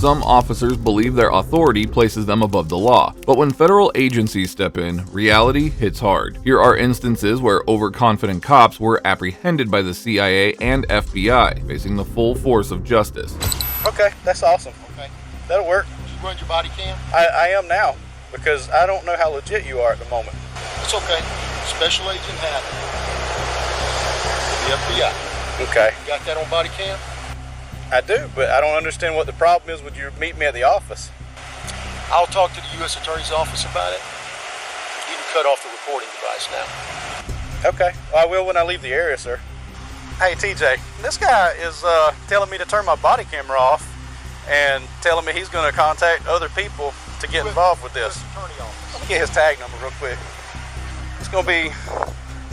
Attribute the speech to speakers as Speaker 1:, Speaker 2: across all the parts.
Speaker 1: Some officers believe their authority places them above the law, but when federal agencies step in, reality hits hard. Here are instances where overconfident cops were apprehended by the CIA and FBI, facing the full force of justice.
Speaker 2: Okay, that's awesome.
Speaker 3: Okay.
Speaker 2: That'll work.
Speaker 3: Did you run your body cam?
Speaker 2: I am now, because I don't know how legit you are at the moment.
Speaker 3: It's okay. Special Agent Hatton, the FBI.
Speaker 2: Okay.
Speaker 3: You got that on body cam?
Speaker 2: I do, but I don't understand what the problem is. Would you meet me at the office?
Speaker 3: I'll talk to the U.S. Attorney's Office about it. You can cut off the recording device now.
Speaker 2: Okay, well, I will when I leave the area, sir. Hey, TJ, this guy is telling me to turn my body camera off and telling me he's going to contact other people to get involved with this.
Speaker 3: Attorney Office.
Speaker 2: Let me get his tag number real quick. It's going to be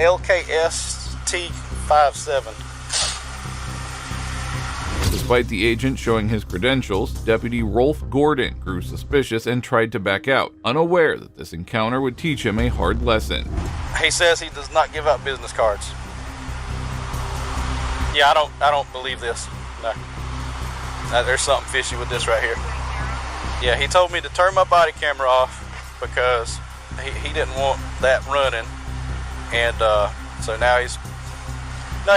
Speaker 2: LKST57.
Speaker 1: Despite the agent showing his credentials, Deputy Rolf Gordon grew suspicious and tried to back out, unaware that this encounter would teach him a hard lesson.
Speaker 2: He says he does not give out business cards. Yeah, I don't believe this. No. There's something fishy with this right here. Yeah, he told me to turn my body camera off because he didn't want that running, and so now he's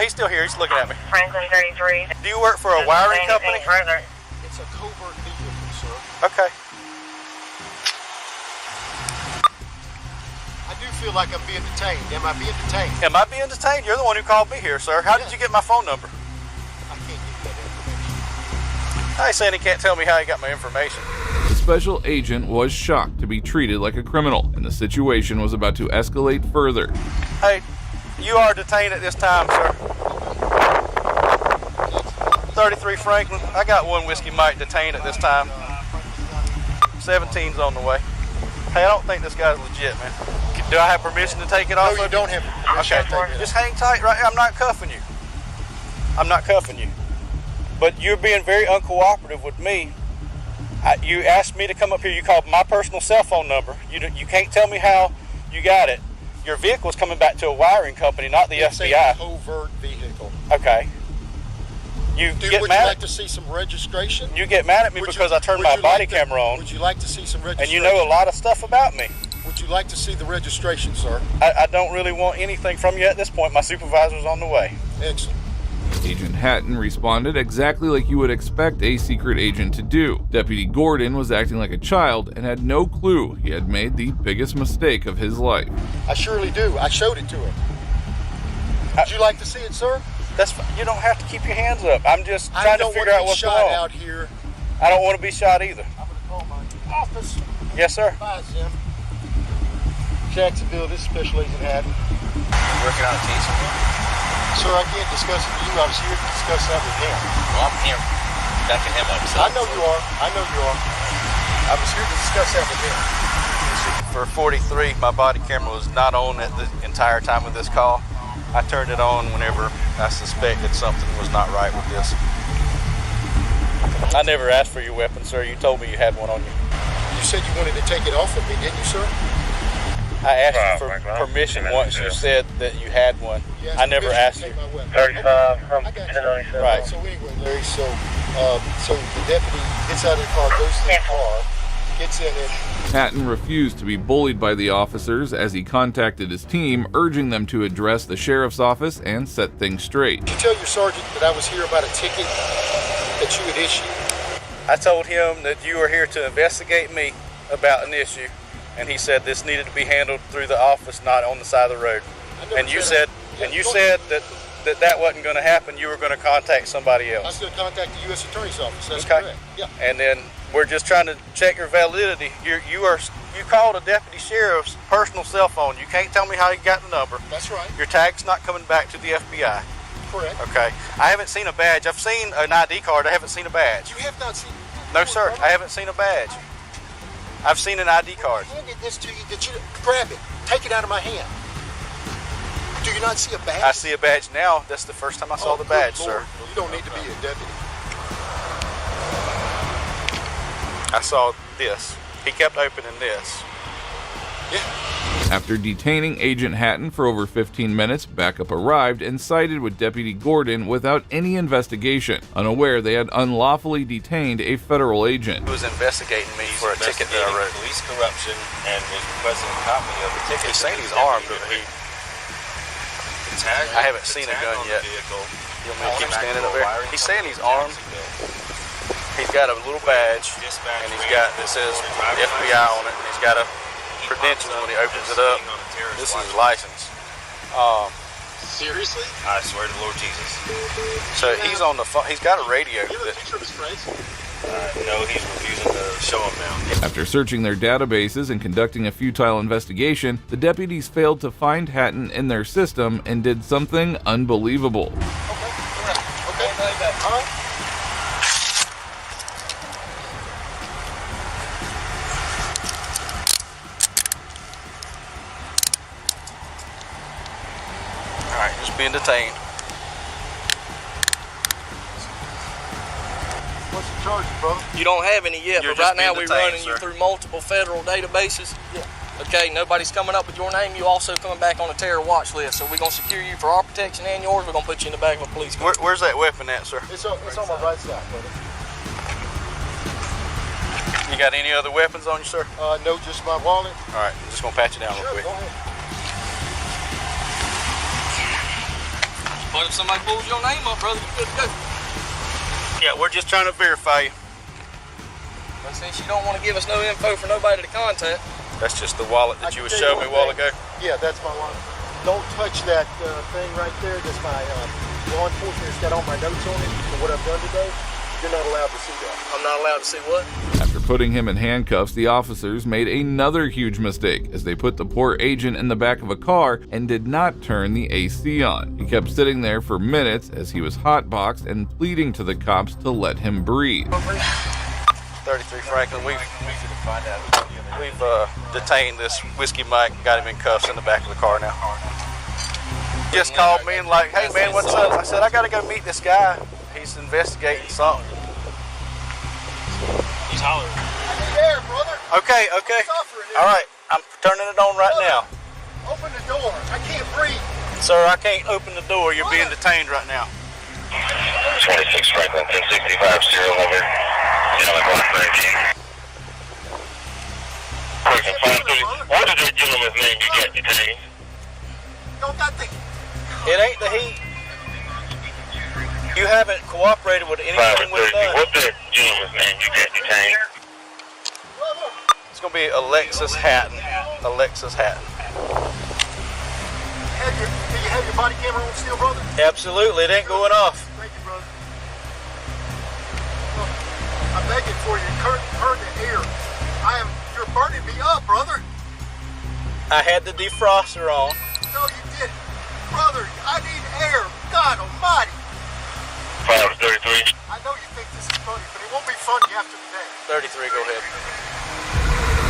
Speaker 2: still here. He's looking at me.
Speaker 4: Franklin 33.
Speaker 2: Do you work for a wiring company?
Speaker 3: It's a covert vehicle, sir.
Speaker 2: Okay.
Speaker 3: I do feel like I'm being detained. Am I being detained?
Speaker 2: Am I being detained? You're the one who called me here, sir. How did you get my phone number?
Speaker 3: I can't give you that information.
Speaker 2: I ain't saying he can't tell me how he got my information.
Speaker 1: The special agent was shocked to be treated like a criminal, and the situation was about to escalate further.
Speaker 2: Hey, you are detained at this time, sir. 33 Franklin. I got one Whiskey Mike detained at this time. 17's on the way. Hey, I don't think this guy's legit, man. Do I have permission to take it off?
Speaker 3: No, you don't have permission.
Speaker 2: Okay, just hang tight right here. I'm not cuffing you. I'm not cuffing you. But you're being very uncooperative with me. You asked me to come up here. You called my personal cell phone number. You can't tell me how you got it. Your vehicle's coming back to a wiring company, not the
Speaker 3: It's
Speaker 2: FBI.
Speaker 3: a covert vehicle.
Speaker 2: Okay. Would
Speaker 3: Would you like to see some registration?
Speaker 2: You get mad at me because I turned my body camera on.
Speaker 3: Would you like to see some registration?
Speaker 2: And you know a lot of stuff about me.
Speaker 3: Would you like to see the registration, sir?
Speaker 2: I don't really want anything from you at this point. My supervisor's on the way.
Speaker 3: Excellent.
Speaker 1: Agent Hatton responded exactly like you would expect a secret agent to do. Deputy Gordon was acting like a child and had no clue he had made the biggest mistake of his life.
Speaker 3: I surely do. I showed it to him. Would you like to see it, sir?
Speaker 2: That's fine. You don't have to keep your hands up. I'm just trying to figure out what's going
Speaker 3: shot
Speaker 2: on.
Speaker 3: out here.
Speaker 2: I don't want to be shot either.
Speaker 3: I'm going to call my office.
Speaker 2: Yes, sir.
Speaker 3: Bye, Jim. Jacksonville, this is Special Agent Hatton.
Speaker 5: Working on a case with him?
Speaker 3: Sir, I can't discuss it with you. I was here to discuss that with him.
Speaker 5: Well, I'm here backing him up. So
Speaker 3: I know you are. I know you are. I was here to discuss that with him.
Speaker 2: For 43, my body camera was not on at the entire time of this call. I turned it on whenever I suspected something was not right with this. I never asked for your weapon, sir. You told me you had one on you.
Speaker 3: You said you wanted to take it off of me, didn't you, sir?
Speaker 2: I asked you for permission once you said that you had one. I never asked you.
Speaker 4: 35 from
Speaker 3: I got you.
Speaker 4: 1097.
Speaker 2: Right.
Speaker 3: So anyway, Larry, so the deputy gets out of the car, goes to the car, gets in it.
Speaker 1: Hatton refused to be bullied by the officers as he contacted his team, urging them to address the sheriff's office and set things straight.
Speaker 3: Did you tell your sergeant that I was here about a ticket that you had issued?
Speaker 2: I told him that you were here to investigate me about an issue, and he said this needed to be handled through the office, not on the side of the road. And you said that wasn't going to happen. You were going to contact somebody
Speaker 3: I was
Speaker 2: else.
Speaker 3: going to contact the U.S. Attorney's Office. That's
Speaker 2: Okay.
Speaker 3: correct. Yeah.
Speaker 2: And then we're just trying to check your validity. You called a deputy sheriff's personal cell phone. You can't tell me how you got the number.
Speaker 3: That's right.
Speaker 2: Your tag's not coming back to the FBI.
Speaker 3: Correct.
Speaker 2: Okay. I haven't seen a badge. I've seen an ID card. I haven't seen a badge.
Speaker 3: You have not seen.
Speaker 2: No, sir. I haven't seen a badge. I've seen an ID card.
Speaker 3: I handed this to you. Did you grab it? Take it out of my hand. Do you not see a badge?
Speaker 2: I see a badge now. That's the first time I saw the badge,
Speaker 3: good Lord.
Speaker 2: sir.
Speaker 3: You don't need to be a deputy.
Speaker 2: I saw this. He kept opening this.
Speaker 3: Yeah.
Speaker 1: After detaining Agent Hatton for over 15 minutes, backup arrived and sided with Deputy Gordon without any investigation, unaware they had unlawfully detained a federal agent.
Speaker 2: He was investigating me for a ticket that I wrote.
Speaker 5: Police corruption and was requesting a copy of the ticket.
Speaker 2: He's saying he's armed, but
Speaker 5: I
Speaker 2: haven't seen a gun yet. You want me to keep standing up there? He's saying he's armed. He's got a little badge, and he's got that says FBI on it, and he's got a credentials when he opens it up. This is his license.
Speaker 3: Seriously?
Speaker 5: I swear to Lord Jesus.
Speaker 2: So he's on the phone. He's got a radio.
Speaker 3: You have a picture of his face?
Speaker 5: No, he's refusing to show him now.
Speaker 1: After searching their databases and conducting a futile investigation, the deputies failed to find Hatton in their system and did something unbelievable.
Speaker 3: Okay. All right.
Speaker 2: All right, just being detained.
Speaker 3: What's the charge, brother?
Speaker 6: You don't have any yet,
Speaker 2: You're
Speaker 6: but right
Speaker 2: just being
Speaker 6: now we're
Speaker 2: detained,
Speaker 6: running
Speaker 2: sir.
Speaker 6: you through multiple federal databases.
Speaker 3: Yeah.
Speaker 6: Okay, nobody's coming up with your name. You also coming back on a terror watch list. So we're going to secure you for our protection and yours. We're going to put you in the back of a police car.
Speaker 2: Where's that weapon at, sir?
Speaker 3: It's on my right side, brother.
Speaker 2: You got any other weapons on you, sir?
Speaker 3: No, just my wallet.
Speaker 2: All right, I'm just gonna pat you down real
Speaker 3: Sure,
Speaker 2: quick.
Speaker 3: go ahead.
Speaker 6: But if somebody pulls your name up, brother, you're good to go.
Speaker 2: Yeah, we're just trying to verify you.
Speaker 6: But since you don't want to give us no info for nobody to contact,
Speaker 2: That's just the wallet
Speaker 3: I
Speaker 2: that you
Speaker 3: can
Speaker 2: was
Speaker 3: tell you
Speaker 2: showing me a
Speaker 3: one
Speaker 2: while
Speaker 3: thing.
Speaker 2: ago.
Speaker 3: Yeah, that's my wallet. Don't touch that thing right there. That's my law enforcement. It's got all my notes on it for what I've done today. You're not allowed to see that.
Speaker 6: I'm not allowed to see what?
Speaker 1: After putting him in handcuffs, the officers made another huge mistake as they put the poor agent in the back of a car and did not turn the AC on. He kept sitting there for minutes as he was hotboxed and pleading to the cops to let him breathe.
Speaker 2: 33 Franklin, we've detained this Whiskey Mike, got him in cuffs in the back of the car now. Just called me and like, hey man, what's up? I said, I gotta go meet this guy. He's investigating something.
Speaker 5: He's hollering.
Speaker 3: I need air, brother.
Speaker 2: Okay.
Speaker 3: Suffering here.
Speaker 2: All right, I'm turning it on right now.
Speaker 3: Open the door. I can't breathe.
Speaker 2: Sir, I can't open the door. You're being detained right now.
Speaker 7: 26 Franklin, 1065, serial number, Yellow Block 19. What is that gentleman's name you got detained?
Speaker 3: Don't that thing.
Speaker 2: It ain't the heat. You haven't cooperated with anything we've done.
Speaker 7: What's that gentleman's name you got detained?
Speaker 2: It's gonna be Alexis Hatton. Alexis Hatton.
Speaker 3: Do you have your body camera on still, brother?
Speaker 2: Absolutely, it ain't going off.
Speaker 3: Thank you, brother. Look, I'm begging for you. Turn the air. You're burning me up, brother.
Speaker 2: I had the defroster on.
Speaker 3: No, you didn't. Brother, I need air. God almighty.
Speaker 7: 533.
Speaker 3: I know you think this is funny, but it won't be funny after today.
Speaker 2: 33, go ahead.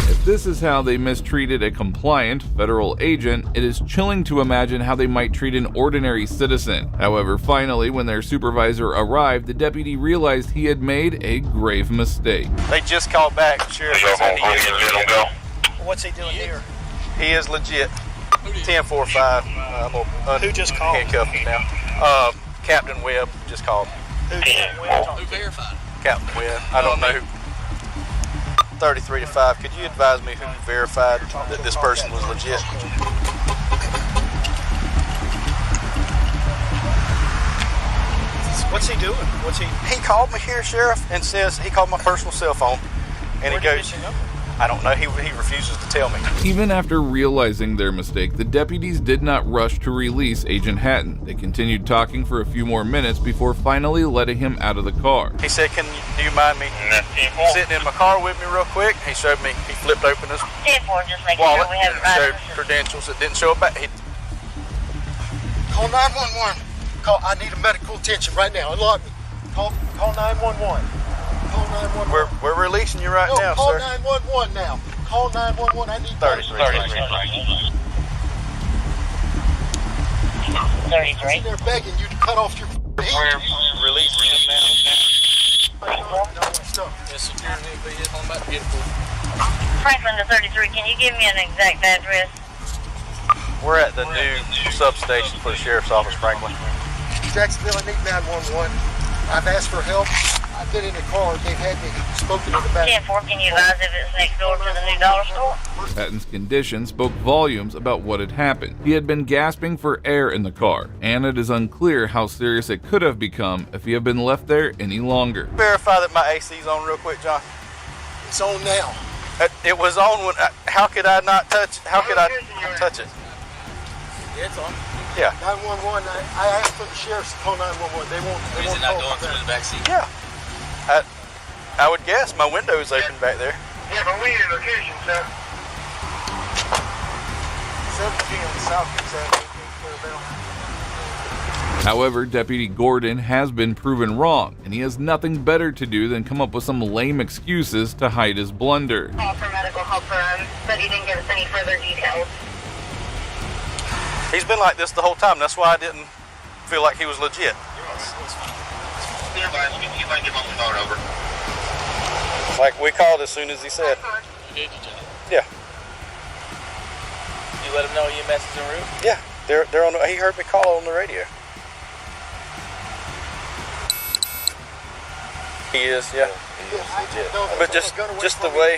Speaker 1: If this is how they mistreated a compliant federal agent, it is chilling to imagine how they might treat an ordinary citizen. However, finally, when their supervisor arrived, the deputy realized he had made a grave mistake.
Speaker 2: They just called back. Sheriff
Speaker 7: Y'all
Speaker 2: said
Speaker 7: gonna
Speaker 2: he
Speaker 7: go
Speaker 2: is
Speaker 7: ahead and let him go?
Speaker 2: legit. What's he doing here? He is legit. 1045. I'm gonna
Speaker 6: Who just called?
Speaker 2: handcuff him now. Captain Webb just called.
Speaker 6: Who verified?
Speaker 2: Captain Webb. I don't know. 33 to 5. Could you advise me who verified that this person was legit? What's he doing? He called me here, Sheriff, and says he called my personal cell phone, and he goes, I don't know. He refuses to tell me.
Speaker 1: Even after realizing their mistake, the deputies did not rush to release Agent Hatton. They continued talking for a few more minutes before finally letting him out of the car.
Speaker 2: He said, do you mind me sitting in my car with me real quick? He showed me, he flipped open his
Speaker 4: 10-4, just making
Speaker 2: wallet,
Speaker 4: sure we have
Speaker 2: and
Speaker 4: it right.
Speaker 2: showed credentials that didn't show up back.
Speaker 3: Call 911. I need a medical attention right now. Unlock me. Call 911. Call 911.
Speaker 2: We're releasing you right now,
Speaker 3: call
Speaker 2: sir.
Speaker 3: 911 now. Call 911. I need
Speaker 2: 33.
Speaker 4: 33.
Speaker 3: I'm there begging you to cut off your heat.
Speaker 2: We're releasing him now.
Speaker 6: Yes, security vehicle. I'm about to get it for you.
Speaker 4: Franklin to 33, can you give me an exact address?
Speaker 2: We're at the new substation for the Sheriff's Office, Franklin.
Speaker 3: Jacksonville, I need 911. I've asked for help. I get in the car. They've had me spoken to the back.
Speaker 4: 10-4, can you advise if it's next door to the new dollar store?
Speaker 1: Hatton's condition spoke volumes about what had happened. He had been gasping for air in the car, and it is unclear how serious it could have become if he had been left there any longer.
Speaker 2: Verify that my AC's on real quick, John.
Speaker 3: It's on now.
Speaker 2: It was on when. How could I not touch? How could I touch it?
Speaker 6: Yeah, it's on.
Speaker 2: Yeah.
Speaker 3: 911. I asked for the sheriff's to call 911. They won't. They won't call for that.
Speaker 6: the back seat?
Speaker 2: Yeah. I would guess my window is open back there.
Speaker 7: Yeah, but we need a location, sir.
Speaker 3: 17 Southeast Avenue, Clarabelle.
Speaker 1: However, Deputy Gordon has been proven wrong, and he has nothing better to do than come up with some lame excuses to hide his blunder.
Speaker 4: Call for medical help for him, but he didn't give us any further details.
Speaker 2: He's been like this the whole time. That's why I didn't feel like he was legit.
Speaker 7: Yeah, but let me see if I can get my phone over.
Speaker 2: Like we called as soon as he said.
Speaker 6: Did you, John?
Speaker 2: Yeah.
Speaker 6: You let him know EMS is en route?
Speaker 2: Yeah. They're on. He heard me call on the radio. He is. Yeah. He is legit. But just the way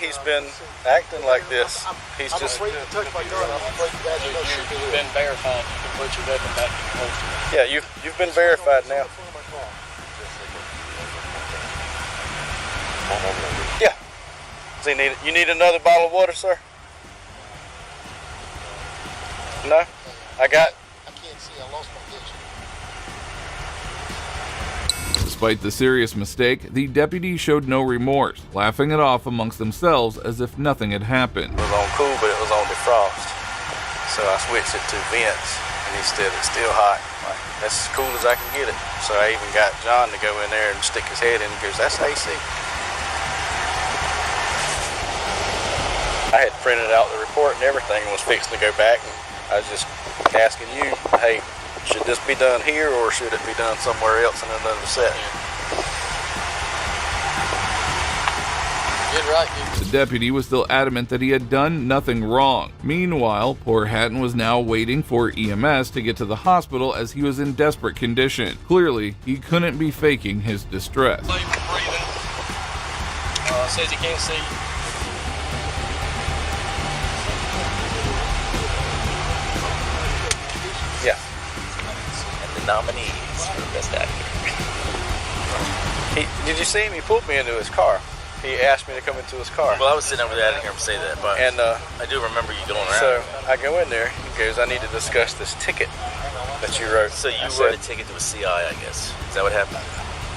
Speaker 2: he's been acting like this, he's
Speaker 3: I'm
Speaker 2: just.
Speaker 3: afraid to touch my gun. I'm afraid to bad enough to do
Speaker 6: You've
Speaker 3: it.
Speaker 6: been verified. You can put your weapon back in the holster.
Speaker 2: Yeah. You've been verified now. Yeah. Does he need? You need another bottle of water, sir? No. I got.
Speaker 3: I can't see. I lost my vision.
Speaker 1: Despite the serious mistake, the deputy showed no remorse, laughing it off amongst themselves as if nothing had happened.
Speaker 2: It was on cool, but it was on defrost. So I switched it to vents, and he said it's still hot. Like, that's as cool as I can get it. So I even got John to go in there and stick his head in and goes, that's AC. I had printed out the report and everything and was fixing to go back, and I was just asking you, hey, should this be done here or should it be done somewhere else in another set?
Speaker 6: Get right, dude.
Speaker 1: The deputy was still adamant that he had done nothing wrong. Meanwhile, poor Hatton was now waiting for EMS to get to the hospital as he was in desperate condition. Clearly, he couldn't be faking his distress.
Speaker 6: Breathing. Says he can't see.
Speaker 2: Yeah.
Speaker 6: And the nominees for Best Actor.
Speaker 2: Did you see him? He pulled me into his car. He asked me to come into his car.
Speaker 5: Well, I was sitting over there. I didn't hear him say that, but
Speaker 2: And
Speaker 5: I do remember you going around.
Speaker 2: so I go in there. He goes, I need to discuss this ticket that you wrote.
Speaker 5: So you
Speaker 2: I
Speaker 5: wrote a
Speaker 2: said,
Speaker 5: ticket to a CI, I guess. Is that what happened?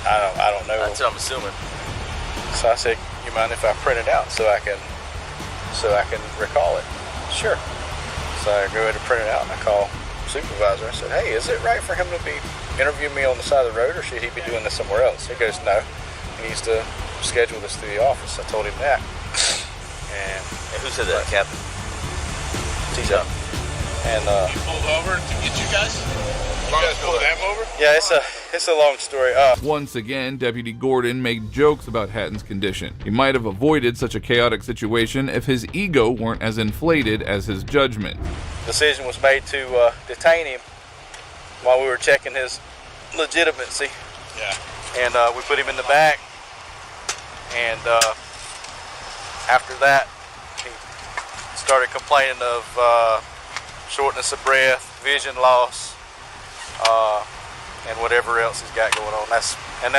Speaker 2: I don't know.
Speaker 5: That's what I'm assuming.
Speaker 2: So I said, you mind if I print it out so I can recall it? Sure. So I go ahead and print it out, and I call supervisor. I said, hey, is it right for him to be interviewing me on the side of the road, or should he be doing this somewhere else? He goes, no, he needs to schedule this through the office. I told him that. And
Speaker 5: Who said that, Captain?
Speaker 2: T-Shop. And
Speaker 6: You pulled over to get you guys? You guys pulled them over?
Speaker 2: yeah, it's a long story.
Speaker 1: Once again, Deputy Gordon made jokes about Hatton's condition. He might have avoided such a chaotic situation if his ego weren't as inflated as his judgment.
Speaker 2: Decision was made to detain him while we were checking his legitimacy.
Speaker 6: Yeah.
Speaker 2: And we put him in the back. And after that, he started complaining of shortness of breath, vision loss, and whatever else he's got going on. That's and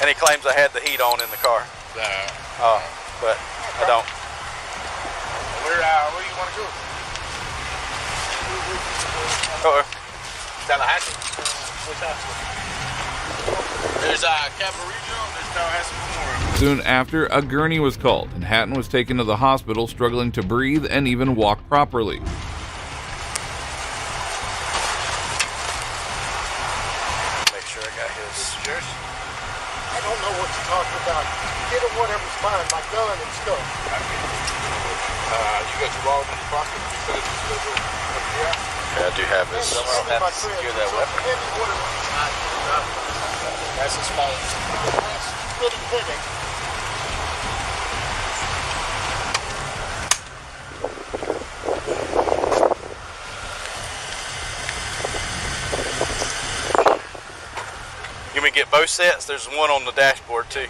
Speaker 2: he claims I had the heat on in the car, but I don't.
Speaker 6: Where you want to go? Tallahassee. Which hospital? There's Capital Regional, there's Tallahassee Memorial.
Speaker 1: Soon after, a gurney was called, and Hatton was taken to the hospital struggling to breathe and even walk properly.
Speaker 2: Make sure I got his.
Speaker 3: I don't know what you're talking about. Get him whatever's mine, my gun and stuff.
Speaker 6: You got your wallet in your pocket? You said it's scheduled.
Speaker 2: Yeah, I do have his.
Speaker 5: Someone will have to secure that weapon.
Speaker 6: That's his phone.
Speaker 3: Pretty pretty.
Speaker 2: Both sets. There's one on the dashboard too.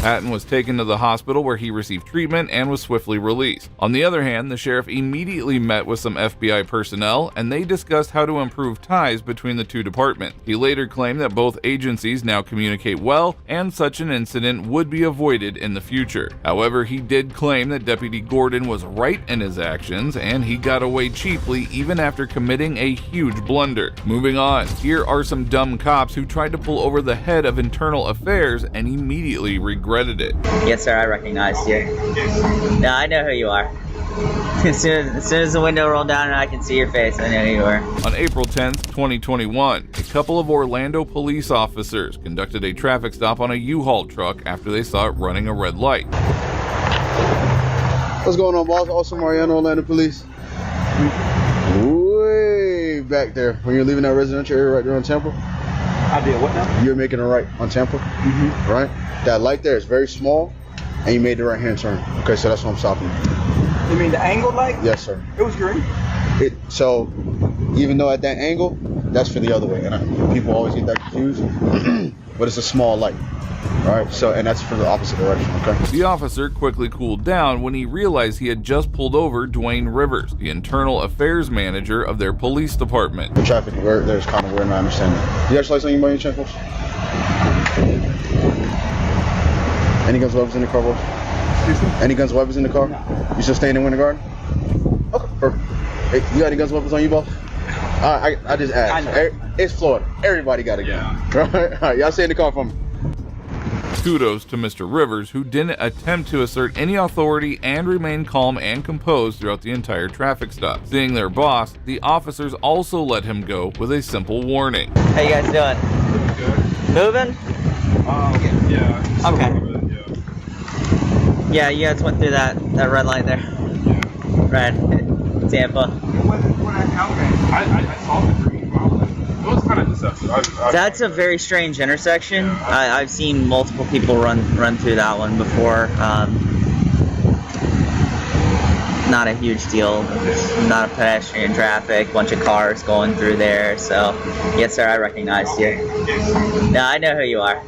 Speaker 1: Patton was taken to the hospital where he received treatment and was swiftly released. On the other hand, the sheriff immediately met with some FBI personnel and they discussed how to improve ties between the two departments. He later claimed that both agencies now communicate well and such an incident would be avoided in the future. However, he did claim that Deputy Gordon was right in his actions and he got away cheaply even after committing a huge blunder. Moving on, here are some dumb cops who tried to pull over the head of internal affairs and immediately regretted it.
Speaker 8: Yes, sir, I recognized you. Yeah, I know who you are. As soon as the window rolled down and I can see your face, I know who you are.
Speaker 1: On April 10th, 2021, a couple of Orlando police officers conducted a traffic stop on a U-Haul truck after they saw it running a red light.
Speaker 9: What's going on, boss? Also Mariano, Orlando Police. Way back there, when you're leaving that residential area right there on Temple.
Speaker 10: I did what now?
Speaker 9: You're making a right on Temple, right? That light there is very small, and you made the right-hand turn. Okay, so that's what I'm stopping.
Speaker 10: You mean the angle light?
Speaker 9: Yes, sir.
Speaker 10: It was green.
Speaker 9: So, even though at that angle, that's for the other way, and people always get that confused. But it's a small light, all right? So, and that's for the opposite direction. Okay.
Speaker 1: The officer quickly cooled down when he realized he had just pulled over Dwayne Rivers, the internal affairs manager of their police department.
Speaker 9: The traffic there's kind of weird, and I understand that. You got your lights on you by any chance, folks? Any guns, weapons in the car, boss? Any guns, weapons in the car? No. You still staying in Winter Garden? Okay, perfect. Hey, you got any guns, weapons on you, boss? I just asked. It's Florida. Everybody got a gun. Yeah. All right, y'all stay in the car for me.
Speaker 1: Kudos to Mr. Rivers, who didn't attempt to assert any authority and remained calm and composed throughout the entire traffic stop. Seeing their boss, the officers also let him go with a simple warning.
Speaker 8: How you guys doing?
Speaker 5: Good.
Speaker 8: Moving?
Speaker 5: Yeah.
Speaker 8: Okay. Yeah, you guys went through that red light there.
Speaker 5: Yeah.
Speaker 8: Right. Tampa.
Speaker 5: I saw the green. It was kind of deceptive.
Speaker 8: That's a very strange intersection. Yeah, I've seen multiple people run through that one before. Not a huge deal. Not a pedestrian traffic. Bunch of cars going through there. So, yes, sir, I recognized you. Yeah, I know who you are.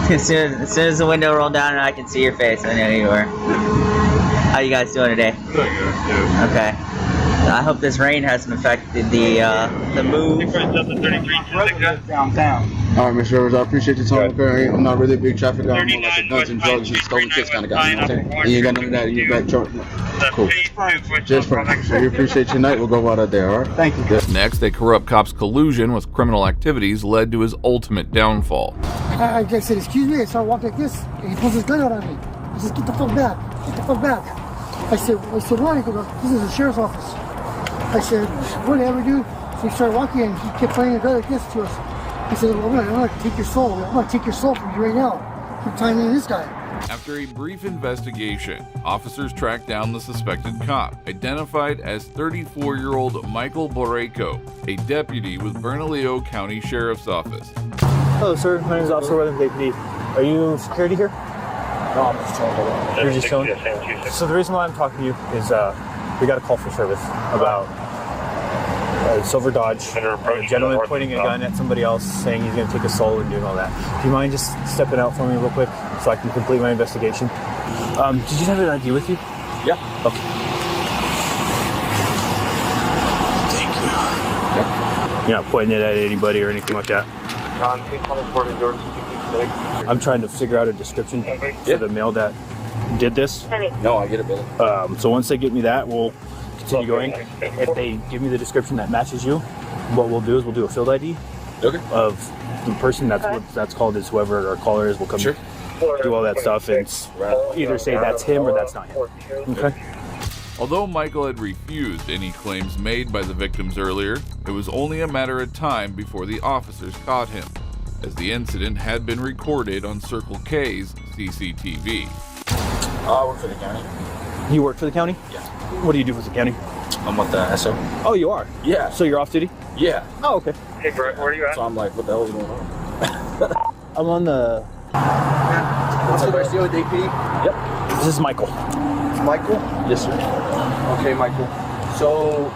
Speaker 8: As soon as the window rolled down and I can see your face, I know who you are. How you guys doing today?
Speaker 5: Good. Yeah.
Speaker 8: Okay. I hope this rain hasn't affected the move.
Speaker 10: Downtown.
Speaker 9: All right, Mr. Rivers, I appreciate your time. Okay, I'm not really a big traffic guy. I'm more like a guns and drugs and stolen kids kind of guy. You know what I'm saying? And you ain't got none of that in your back truck. Cool. Just fine. So we appreciate your night. We'll go out there, all right?
Speaker 10: Thank you.
Speaker 9: Good.
Speaker 1: Next, a corrupt cop's collusion with criminal activities led to his ultimate downfall.
Speaker 11: I said, excuse me, I started walking like this, and he pulls his gun out on me. He says, get the fuck back, get the fuck back. I said, why? He goes, this is the sheriff's office. I said, whatever, dude. So he started walking, and he kept pointing the gun like this to us. He said, well, I'm gonna take your soul. I'm gonna take your soul from you right now. I'm tying in this guy.
Speaker 1: After a brief investigation, officers tracked down the suspected cop, identified as 34-year-old Michael Borrego, a deputy with Bernalillo County Sheriff's Office.
Speaker 10: Hello, sir. My name is Officer Weather Deputy. Are you security here? No, I'm just chilling. You're just chilling? So the reason why I'm talking to you is we got a call for service about a silver Dodge, a gentleman pointing a gun at somebody else saying he's going to take a soul and doing all that. Do you mind just stepping out for me real quick so I can complete my investigation? Did you have an ID with you? Yeah. Okay. Thank you. Yeah. You're not pointing it at anybody or anything like that? I'm trying to figure out a description for the male that did this.
Speaker 5: No, I get it, Billy.
Speaker 10: So once they get me that, we'll continue going. If they give me the description that matches you, what we'll do is we'll do a field ID of the person. That's what that's called, is whoever our caller is will come do all that stuff and either say that's him or that's not him. Okay.
Speaker 1: Although Michael had refused any claims made by the victims earlier, it was only a matter of time before the officers caught him, as the incident had been recorded on Circle K's CCTV.
Speaker 5: I work for the county.
Speaker 10: You work for the county?
Speaker 5: Yeah.
Speaker 10: What do you do for the county?
Speaker 5: I'm with the SO.
Speaker 10: Oh, you are?
Speaker 5: Yeah.
Speaker 10: So you're off duty?
Speaker 5: Yeah.
Speaker 10: Oh, okay.
Speaker 7: Hey, Brett, where are you at?
Speaker 5: So I'm like, what the hell is going on?
Speaker 10: I'm on the...
Speaker 5: What's the DP?
Speaker 10: Yep. This is Michael.
Speaker 12: Michael?
Speaker 10: Yes, sir.
Speaker 12: Okay, Michael. So,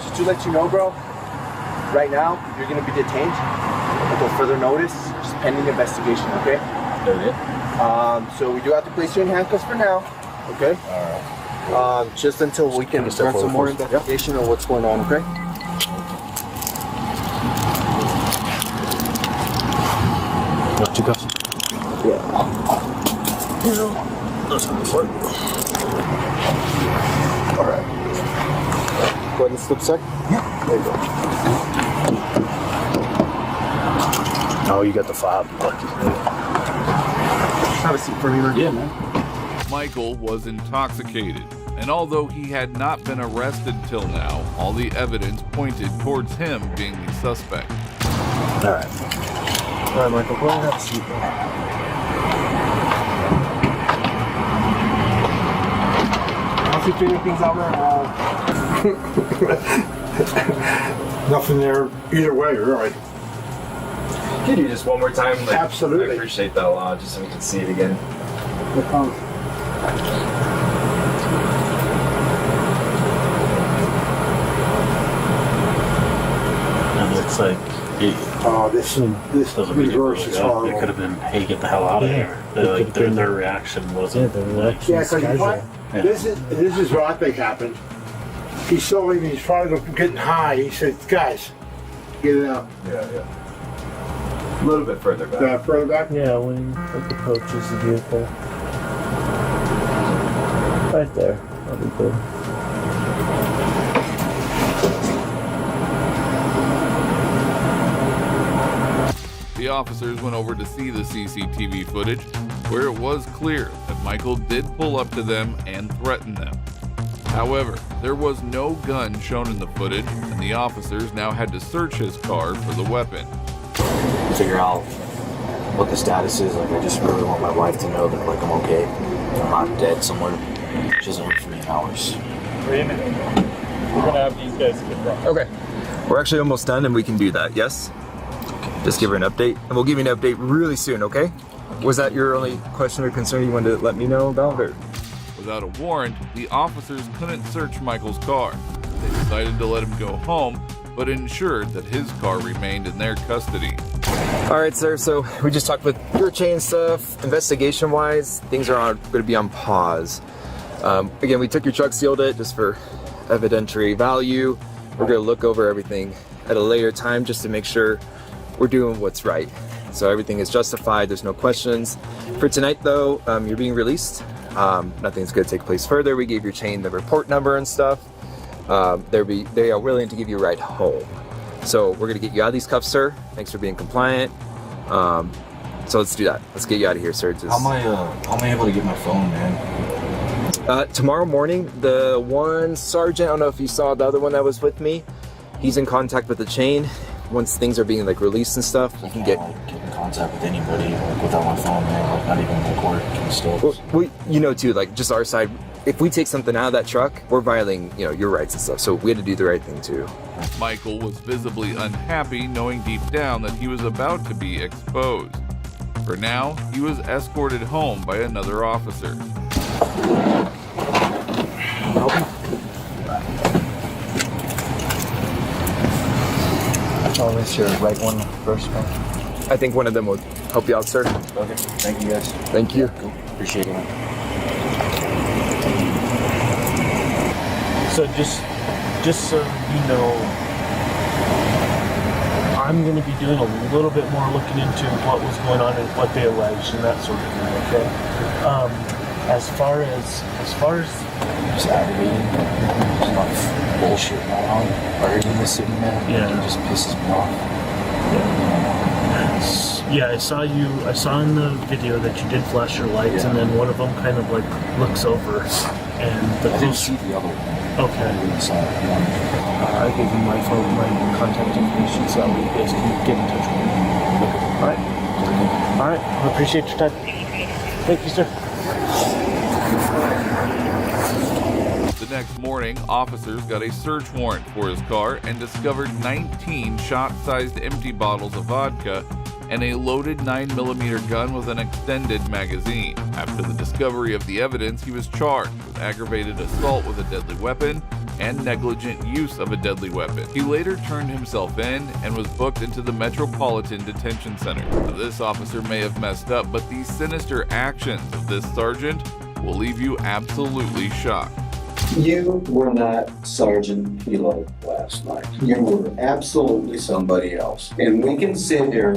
Speaker 12: just to let you know, bro, right now, you're going to be detained until further notice, just pending investigation, okay?
Speaker 10: Okay.
Speaker 12: So we do have to place you in handcuffs for now, okay? All right. Just until we can run some more investigation on what's going on, okay?
Speaker 10: Got two cuffs?
Speaker 12: Yeah.
Speaker 10: Those are the
Speaker 12: All right. Go ahead and slip sec. Yeah. There you go.
Speaker 10: Oh, you got the fob.
Speaker 12: Have a seat for me, man.
Speaker 10: Yeah, man.
Speaker 1: Michael was intoxicated, and although he had not been arrested till now, all the evidence pointed towards him being the suspect.
Speaker 10: All right. All right, Michael, go ahead and have a seat, man.
Speaker 12: Once you figure things out, man,
Speaker 3: Nothing there either way, really.
Speaker 5: Can you do this one more time? Like,
Speaker 3: Absolutely.
Speaker 5: I appreciate that a lot, just so we can see it again.
Speaker 3: No problem.
Speaker 10: It looks like
Speaker 3: This reverse is horrible.
Speaker 10: it could have been, hey, get the hell out of here. Their reaction wasn't.
Speaker 3: Yeah, because this is what I think happened. He saw him, he's probably getting high. He said, guys, get it out.
Speaker 5: Yeah. A little bit further back.
Speaker 3: Further back?
Speaker 10: Yeah, when it approaches the vehicle. Right there. That'll be good.
Speaker 1: The officers went over to see the CCTV footage, where it was clear that Michael did pull up to them and threaten them. However, there was no gun shown in the footage, and the officers now had to search his car for the weapon.
Speaker 13: Figure out what the status is. Like, I just really want my wife to know that, like, I'm okay. I'm not dead somewhere. She hasn't heard from me in hours.
Speaker 10: We're gonna have these guys get brought.
Speaker 14: Okay. We're actually almost done and we can do that, yes? Just give her an update, and we'll give you an update really soon, okay? Was that your only question or concern you wanted to let me know about, or?
Speaker 1: Without a warrant, the officers couldn't search Michael's car. They decided to let him go home, but ensured that his car remained in their custody.
Speaker 14: All right, sir, so we just talked with your chain stuff. Investigation-wise, things are going to be on pause. Again, we took your truck, sealed it just for evidentiary value. We're going to look over everything at a later time just to make sure we're doing what's right. So everything is justified, there's no questions. For tonight though, you're being released. Nothing's gonna take place further. We gave your chain the report number and stuff. They are willing to give you a ride home. So we're gonna get you out of these cuffs, sir. Thanks for being compliant. So let's do that. Let's get you out of here, sir.
Speaker 13: How am I able to get my phone, man?
Speaker 14: Tomorrow morning, the one sergeant, I don't know if you saw the other one that was with me, he's in contact with the chain. Once things are being like released and stuff, you can get
Speaker 13: in contact with anybody like without my phone, man. Like not even like work and stuff.
Speaker 14: Well, you know too, like just our side. If we take something out of that truck, we're violating, your rights and stuff. So we had to do the right thing too.
Speaker 1: Michael was visibly unhappy, knowing deep down that he was about to be exposed. For now, he was escorted home by another officer.
Speaker 13: I'll miss your right one first, man.
Speaker 14: I think one of them will help you out, sir.
Speaker 13: Okay, thank you guys.
Speaker 14: Thank you.
Speaker 13: Cool. Appreciate it, man.
Speaker 10: So just so you know, I'm going to be doing a little bit more looking into what was going on and what they alleged and that sort of thing. Okay. As far as
Speaker 13: just aggravating, there's not bullshit going on. Already in the city, man.
Speaker 10: Yeah.
Speaker 13: It just pisses me off.
Speaker 10: Yeah, I saw in the video that you did flash your lights, and then one of them kind of like looks over, and
Speaker 13: I didn't see the other one.
Speaker 10: Okay. I gave you my phone, my contact information, so you guys can get in touch with me. All right. I appreciate your time. Thank you, sir.
Speaker 1: The next morning, officers got a search warrant for his car and discovered 19 shot-sized empty bottles of vodka and a loaded 9mm gun with an extended magazine. After the discovery of the evidence, he was charged with aggravated assault with a deadly weapon and negligent use of a deadly weapon. He later turned himself in and was booked into the Metropolitan Detention Center. Now, this officer may have messed up, but the sinister actions of this sergeant will leave you absolutely shocked.
Speaker 15: You were not Sergeant Hilo last night. You were absolutely somebody else. And we can sit here.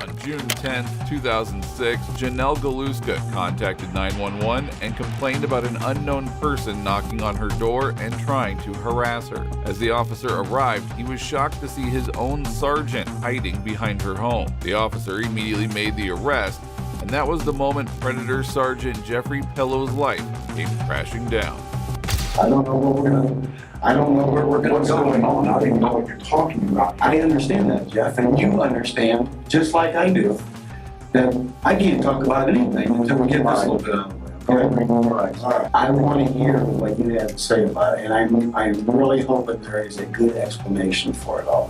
Speaker 1: On June 10, 2006, Janelle Galuska contacted 911 and complained about an unknown person knocking on her door and trying to harass her. As the officer arrived, he was shocked to see his own sergeant hiding behind her home. The officer immediately made the arrest, and that was the moment Predator Sergeant Jeffrey Pillo's life came crashing down.
Speaker 15: I don't know what's going on. I don't even know what you're talking about. I understand that, Jeff, and you understand, just like I do, that I can't talk about anything until we get this a little bit out of the way. Okay? All right. I want to hear what you have to say about it, and I'm really hoping there is a good explanation for it all.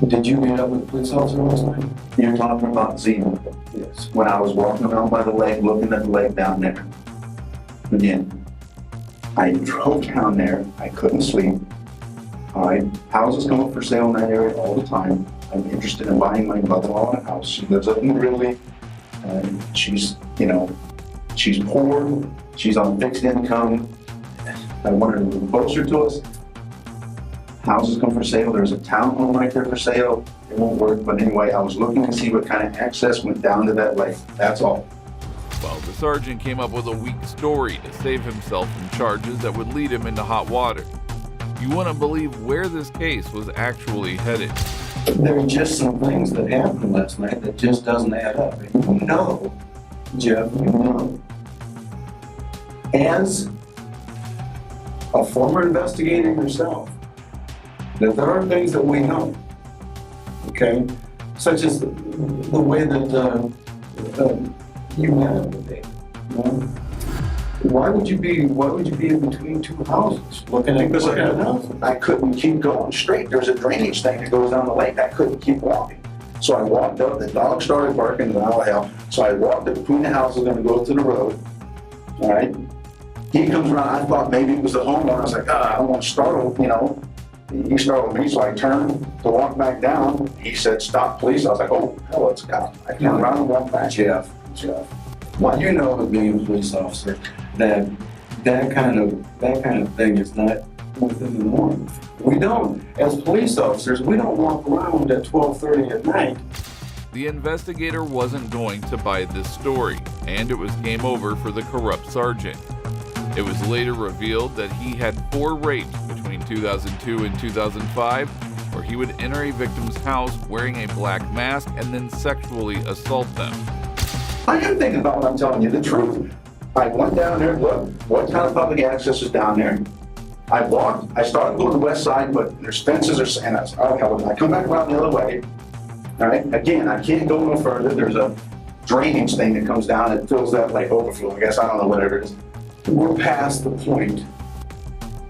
Speaker 15: Did you meet up with the police officer last night?
Speaker 16: You're talking about Zeno.
Speaker 15: Yes.
Speaker 16: When I was walking around by the lake, looking at the lake down there. Again, I drove down there. I couldn't sleep. All right. Houses come up for sale in that area all the time. I'm interested in buying my mother-in-law a house. She lives up in Greeley. She's poor. She's on fixed income. I wanted to move closer to us. Houses come for sale. There's a townhome right there for sale. It won't work, but anyway, I was looking to see what kind of access went down to that lake. That's all.
Speaker 1: Well, the sergeant came up with a weak story to save himself from charges that would lead him into hot water. You wouldn't believe where this case was actually headed.
Speaker 15: There are just some things that happened last night that just doesn't add up. And you know, Jeff, you know, as a former investigator yourself, that there are things that we know, okay, such as the way that you met with David. You know? Why would you be in between two houses looking at houses?
Speaker 16: I couldn't keep going straight. There's a drainage thing that goes down the lake. I couldn't keep walking. So I walked up, the dog started barking, and all hell. So I walked up between the houses, going to go to the road. All right. He comes around. I thought maybe it was the homeowner. I was like, I don't want to startle, you know. He startled me, so I turned to walk back down. He said, "Stop, please." I was like, "Oh, hell, it's gone." I turned around and walked back.
Speaker 15: Jeff, well, you know, as being a police officer, that kind of thing is not within the norm. We don't, as police officers, we don't walk around at 12:30 at night.
Speaker 1: The investigator wasn't going to buy this story, and it was game over for the corrupt sergeant. It was later revealed that he had 4 rapes between 2002 and 2005, where he would enter a victim's house wearing a black mask and then sexually assault them.
Speaker 16: I am thinking about what I'm telling you, the truth. I went down there, look, what kind of public access is down there? I walked, I started going to the west side, but there's fences or and I come back around the other way. All right, again, I can't go no further. There's a drainage thing that comes down and fills that lake overflow. I guess I don't know what it is.
Speaker 15: We're past the point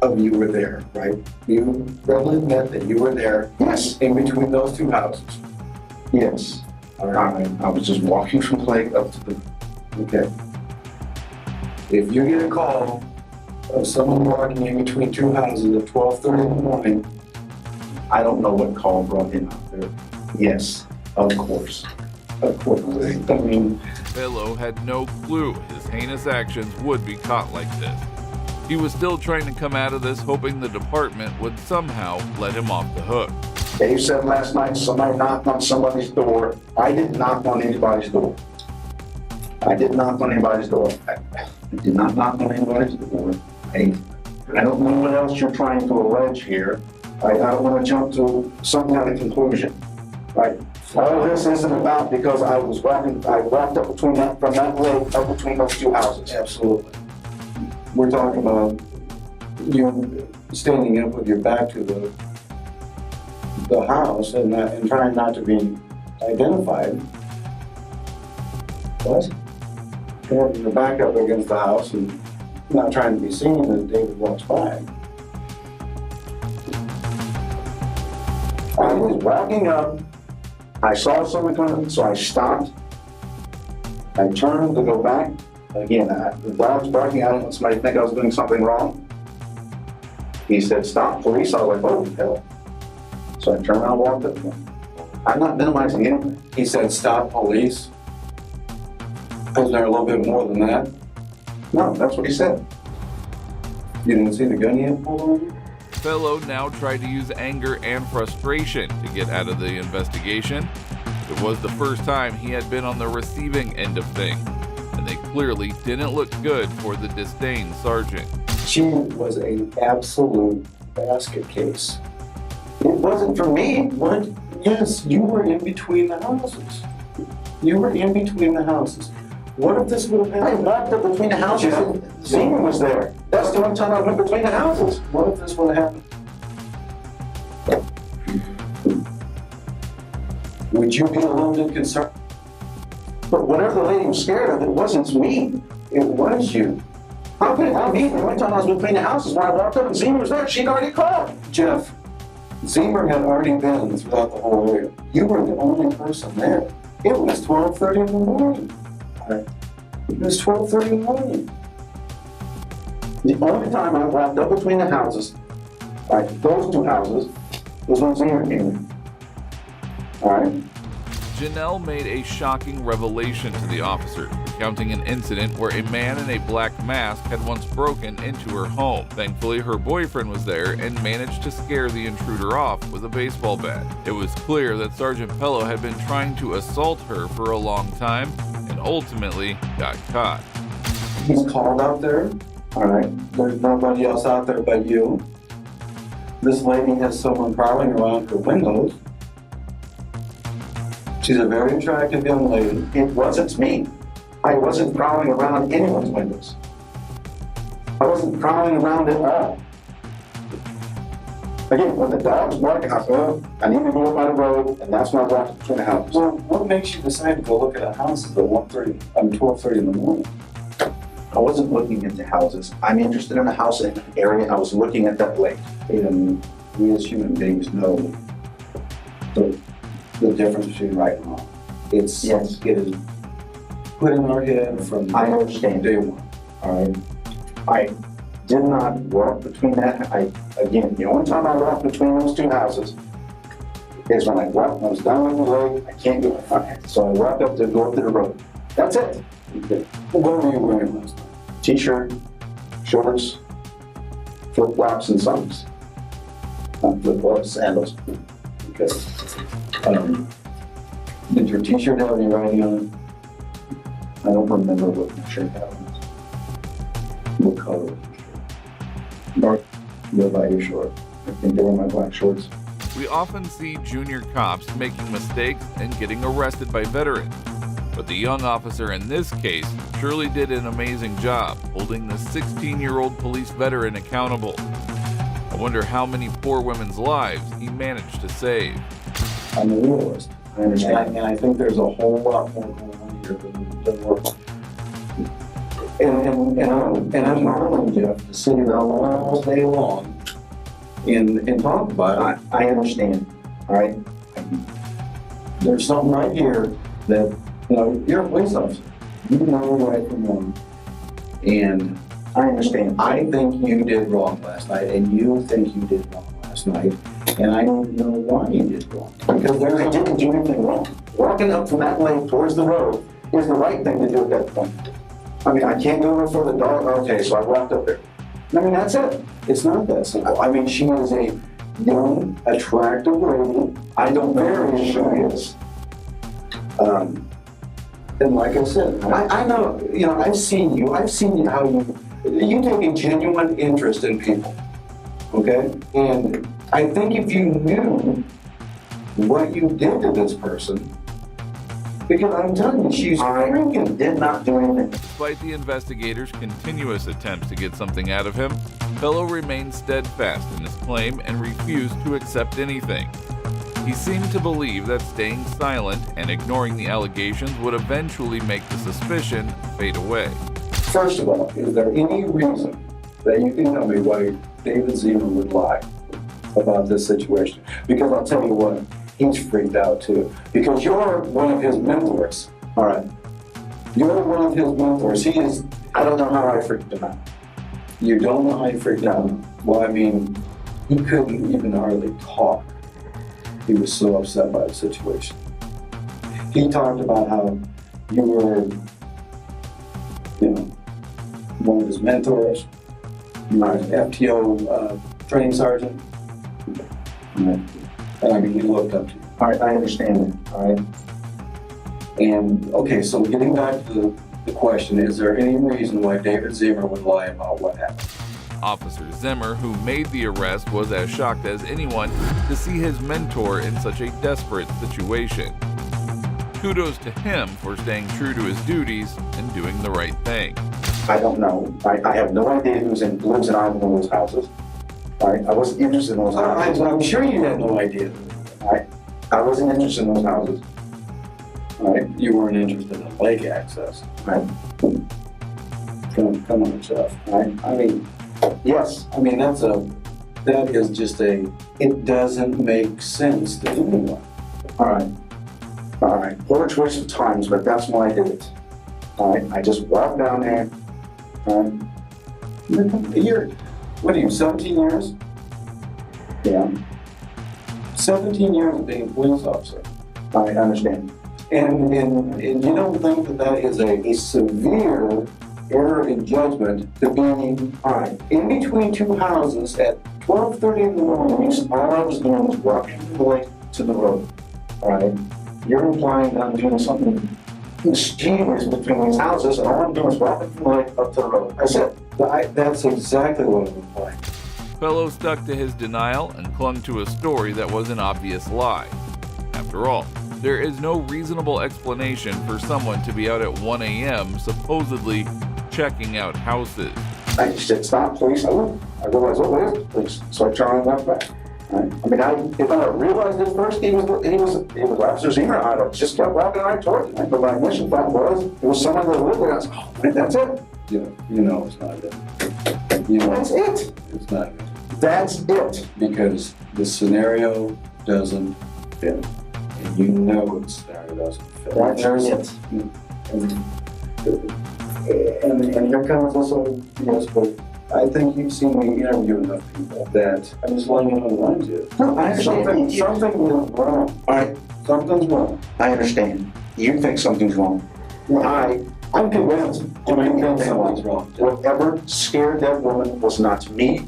Speaker 15: of you were there, right? You readily admit that you were there.
Speaker 16: Yes.
Speaker 15: In between those two houses.
Speaker 16: Yes.
Speaker 15: All right.
Speaker 16: I was just walking from the lake up to the.
Speaker 15: Okay. If you get a call of someone walking in between two houses at 12:30 in the morning,
Speaker 16: I don't know what call brought him out there. Yes, of course. Of course.
Speaker 15: I mean,
Speaker 1: Bello had no clue his heinous actions would be caught like this. He was still trying to come out of this, hoping the department would somehow let him off the hook.
Speaker 16: Dave said last night somebody knocked on somebody's door. I didn't knock on anybody's door. I did not knock on anybody's door. I did not knock on anybody's door. I don't know what else you're trying to allege here. I don't want to jump to some kind of conclusion. Right? All this isn't about because I walked up from that lake up between those two houses.
Speaker 15: Absolutely. We're talking about you standing up with your back to the house and trying not to be identified. What? Having your back up against the house and not trying to be seen as David walks by.
Speaker 16: I was walking up. I saw someone coming, so I stopped. I turned to go back. Again, the dog's barking. I don't want somebody to think I was doing something wrong. He said, "Stop, police." I was like, "Oh, hell." So I turned around and walked up to him. I'm not minimizing anything.
Speaker 15: He said, "Stop, police." Was there a little bit more than that?
Speaker 16: No, that's what he said.
Speaker 15: You didn't see the gun he had pulled on you?
Speaker 1: Fellow now tried to use anger and frustration to get out of the investigation. It was the first time he had been on the receiving end of things, and they clearly didn't look good for the disdained sergeant.
Speaker 16: She was an absolute basket case. It wasn't for me. What? Yes, you were in between the houses. You were in between the houses. What if this would have been? I walked up between the houses and Zeman was there. That's the only time I went between the houses. What if this would have happened?
Speaker 15: Would you be a little bit concerned?
Speaker 16: But whatever the lady was scared of, it wasn't me. It was you. How could it be me? The only time I was between the houses when I walked up and Zeman was there, she'd already called.
Speaker 15: Jeff, Zemer had already been throughout the whole area. You were the only person there. It was 12:30 in the morning. It was 12:30 in the morning.
Speaker 16: The only time I walked up between the houses, like those two houses, was when Zemer came in. All right?
Speaker 1: Janelle made a shocking revelation to the officer, recounting an incident where a man in a black mask had once broken into her home. Thankfully, her boyfriend was there and managed to scare the intruder off with a baseball bat. It was clear that Sergeant Pello had been trying to assault her for a long time and ultimately got caught.
Speaker 15: He's called out there. All right. There's nobody else out there but you. This lady has someone prowling around her windows. She's a very attractive young lady.
Speaker 16: It wasn't me. I wasn't prowling around anyone's windows. I wasn't prowling around at all. Again, when the dog's barking, I said, "Oh, I need to go up by the road," and that's when I walked between the houses.
Speaker 15: Well, what makes you decide to go look at a house at 12:30 in the morning?
Speaker 16: I wasn't looking at the houses. I'm interested in a house in an area. I was looking at that lake.
Speaker 15: And we as human beings know the difference between right and wrong. It is put in our head from
Speaker 16: I understand.
Speaker 15: day one.
Speaker 16: All right. I did not walk between that. Again, the only time I walked between those two houses is when I was down in the lake. I can't go front end. So I walked up to go up to the road. That's it.
Speaker 15: What were you wearing last night?
Speaker 16: T-shirt, shorts, flip-flops, and socks. Not flip-flops, sandals.
Speaker 15: Okay. Did your T-shirt have any writing on it?
Speaker 16: I don't remember what my shirt had on it.
Speaker 15: What color was your shirt?
Speaker 16: Dark. Go by your short. I think they were my black shorts.
Speaker 1: We often see junior cops making mistakes and getting arrested by veterans. But the young officer in this case surely did an amazing job holding the 16-year-old police veteran accountable. I wonder how many poor women's lives he managed to save.
Speaker 15: I'm a realist. I understand, and I think there's a whole lot more going on here than we're. And I'm not willing, Jeff, to sit here all day long and talk about it.
Speaker 16: I understand. All right.
Speaker 15: There's something right here that, you know, you're a police officer. You know right from wrong. And
Speaker 16: I understand.
Speaker 15: I think you did wrong last night, and you think you did wrong last night. And I don't know why you did wrong.
Speaker 16: Because I didn't do anything wrong. Walking up from that lane towards the road is the right thing to do at that point. I mean, I can't go over for the dog. Okay, so I walked up there. I mean, that's it.
Speaker 15: It's not that simple. I mean, she is a young, attractive lady. I don't know who she is. And like I said, I know, you know, I've seen you. I've seen how you take a genuine interest in people. Okay? And I think if you knew what you did to this person, because I'm telling you, she's freaking
Speaker 16: did not do anything.
Speaker 1: Despite the investigators' continuous attempts to get something out of him, Pello remained steadfast in his claim and refused to accept anything. He seemed to believe that staying silent and ignoring the allegations would eventually make the suspicion fade away.
Speaker 15: First of all, is there any reason that you can tell me why David Zeman would lie? about this situation. Because I'll tell you what, he's freaked out too. Because you're one of his mentors, all right? You're one of his mentors. He is, I don't know how I freaked him out. You don't know how you freaked out? Well, I mean, he couldn't even hardly talk. He was so upset by the situation. He talked about how you were, you know, one of his mentors. You were an FTO training sergeant. And I mean, he looked up to you. All right, I understand that, all right? And, okay, so getting back to the question, is there any reason why David Zimmer would lie about what happened?
Speaker 1: Officer Zimmer, who made the arrest, was as shocked as anyone to see his mentor in such a desperate situation. Kudos to him for staying true to his duties and doing the right thing.
Speaker 16: I don't know. I have no idea who lives in either one of those houses. All right, I wasn't interested in those houses.
Speaker 15: I'm sure you had no idea.
Speaker 16: All right, I wasn't interested in those houses.
Speaker 15: All right, you weren't interested in lake access.
Speaker 16: All right.
Speaker 15: Come on, Jeff.
Speaker 16: All right. I mean, yes.
Speaker 15: I mean, that is just it doesn't make sense to anyone.
Speaker 16: All right. All right. Poor choice of times, but that's why I did it. All right. I just walked down there. All right.
Speaker 15: You're, what are you, 17 years?
Speaker 16: Yeah.
Speaker 15: 17 years of being a police officer.
Speaker 16: I understand.
Speaker 15: And you don't think that is a severe error in judgment to be in between two houses at 12:30 in the morning.
Speaker 16: All I was doing was walking from the lake to the road. All right. You're implying that I'm doing something mischievous between these houses, and all I'm doing is walking from the lake up to the road. I said,
Speaker 15: that's exactly what I'm implying.
Speaker 1: Fellow stuck to his denial and clung to a story that was an obvious lie. After all, there is no reasonable explanation for someone to be out at 1 a.m. supposedly checking out houses.
Speaker 16: I said, stop, please. I realized, what is it, please? So I turned and went back. Right? I mean, if I realized it first, he was Officer Zimmer. I just kept walking right towards him. But my initial thought was, it was someone that lived there. I was like, oh, man, that's it.
Speaker 15: You know it's not it.
Speaker 16: That's it.
Speaker 15: It's not it.
Speaker 16: That's it.
Speaker 15: Because the scenario doesn't fit. And you know the scenario doesn't fit.
Speaker 16: That's it.
Speaker 15: And here comes also, yes, but I think you've seen me interview enough people that I'm just letting you know what I'm doing.
Speaker 16: No, I understand.
Speaker 15: Something went wrong.
Speaker 16: All right.
Speaker 15: Something's wrong.
Speaker 16: I understand. You think something's wrong. I'm convinced.
Speaker 15: Something's wrong.
Speaker 16: Whatever scared that woman was not me.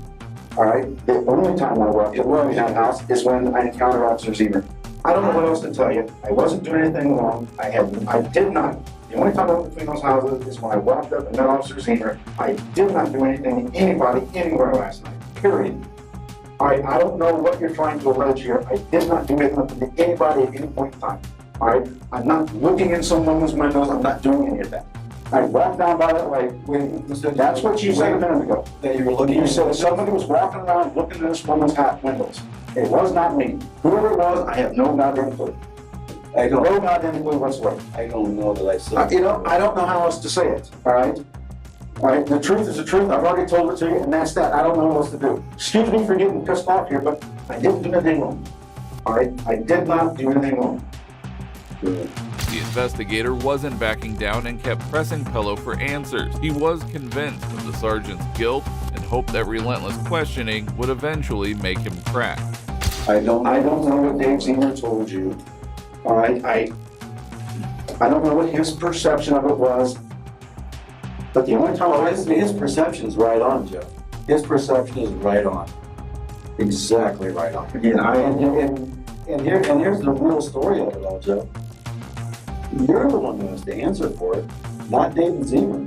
Speaker 16: All right. The only time I walked in that house is when I encountered Officer Zimmer. I don't know what else to tell you. I wasn't doing anything wrong. I did not. The only time I went between those houses is when I walked up and met Officer Zimmer. I did not do anything to anybody anywhere last night. Period. All right. I don't know what you're trying to allege here. I did not do anything to anybody at any point in time. All right. I'm not looking in someone's windows. I'm not doing any of that. I walked down by that way. That's what you said a minute ago.
Speaker 15: That you were looking.
Speaker 16: You said somebody was walking around looking in this woman's windows. It was not me. Whoever it was, I have no goddamn clue.
Speaker 15: I don't.
Speaker 16: No goddamn clue whatsoever.
Speaker 15: I don't know that I said.
Speaker 16: I don't know how else to say it. All right. All right. The truth is the truth. I've already told it to you, and that's that. I don't know what else to do. Excuse me for getting pissed off here, but I didn't do anything wrong. All right. I did not do anything wrong.
Speaker 1: The investigator wasn't backing down and kept pressing Pello for answers. He was convinced of the sergeant's guilt and hoped that relentless questioning would eventually make him crack.
Speaker 16: I don't know what Dave Zimmer told you. All right, I don't know what his perception of it was. But the only time
Speaker 15: his perception's right on, Joe. His perception is right on. Exactly right on. And here's the real story of it all, Joe. You're the one who has to answer for it, not David Zimmer.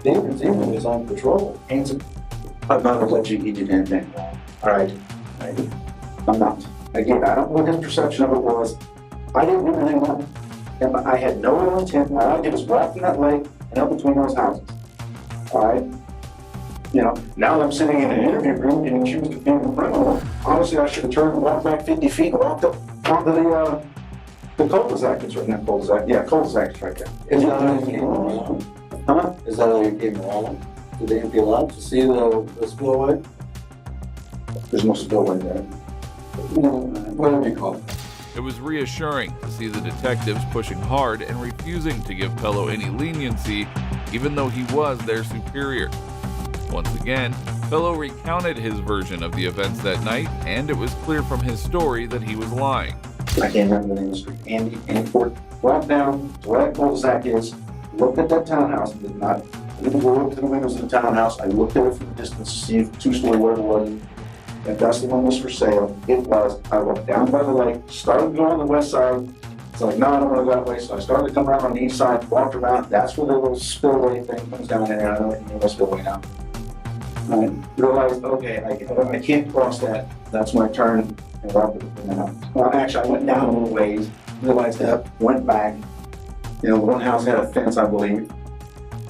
Speaker 15: David Zimmer was on patrol.
Speaker 16: I'm not alleging he did anything wrong. All right. I'm not. Again, I don't know what his perception of it was. I didn't do anything wrong. And I had no ill intent. All I did was walk in that lake and up between those houses. All right? You know, now I'm sitting in an interview room getting accused of being a criminal. Honestly, I should have turned and walked back 50 feet and walked up onto the cul-de-sac. It's right in that cul-de-sac. Yeah, cul-de-sac's right there.
Speaker 15: Is that how you came along?
Speaker 16: Huh?
Speaker 15: Is that how you came along? Did they be allowed to see the spillway?
Speaker 16: There's no spillway there. Whatever you call it.
Speaker 1: It was reassuring to see the detectives pushing hard and refusing to give Pello any leniency, even though he was their superior. Once again, Pello recounted his version of the events that night, and it was clear from his story that he was lying.
Speaker 16: I can't remember the name of the street. Andy Ford. Walked down to where that cul-de-sac is, looked at that townhouse, and I didn't go up to the windows of the townhouse. I looked at it from a distance to see if two-story whatever it was. If that's the one was for sale, it was. I walked down by the lake, started going on the west side. It's like, no, I don't want to go that way. So I started to come around on the east side, walked around. That's where the little spillway thing comes down in there. I don't know what spillway now. I realized, okay, I can't cross that. That's my turn. And walked in the house. Well, actually, I went down a little ways, realized that, went back. You know, one house had a fence, I believe.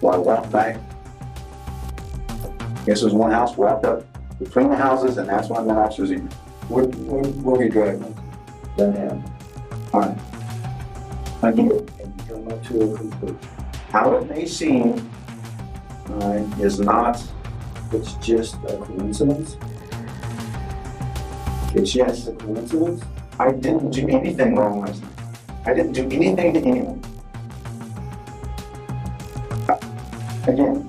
Speaker 16: Well, I walked back. Guess there was one house, walked up between the houses, and that's when the officers in. Where were you driving? Down. All right. I get it, and you come up to a conclusion. How it may seem is not, it's just a coincidence. It's just a coincidence. I didn't do anything wrong last night. I didn't do anything to anyone. Again,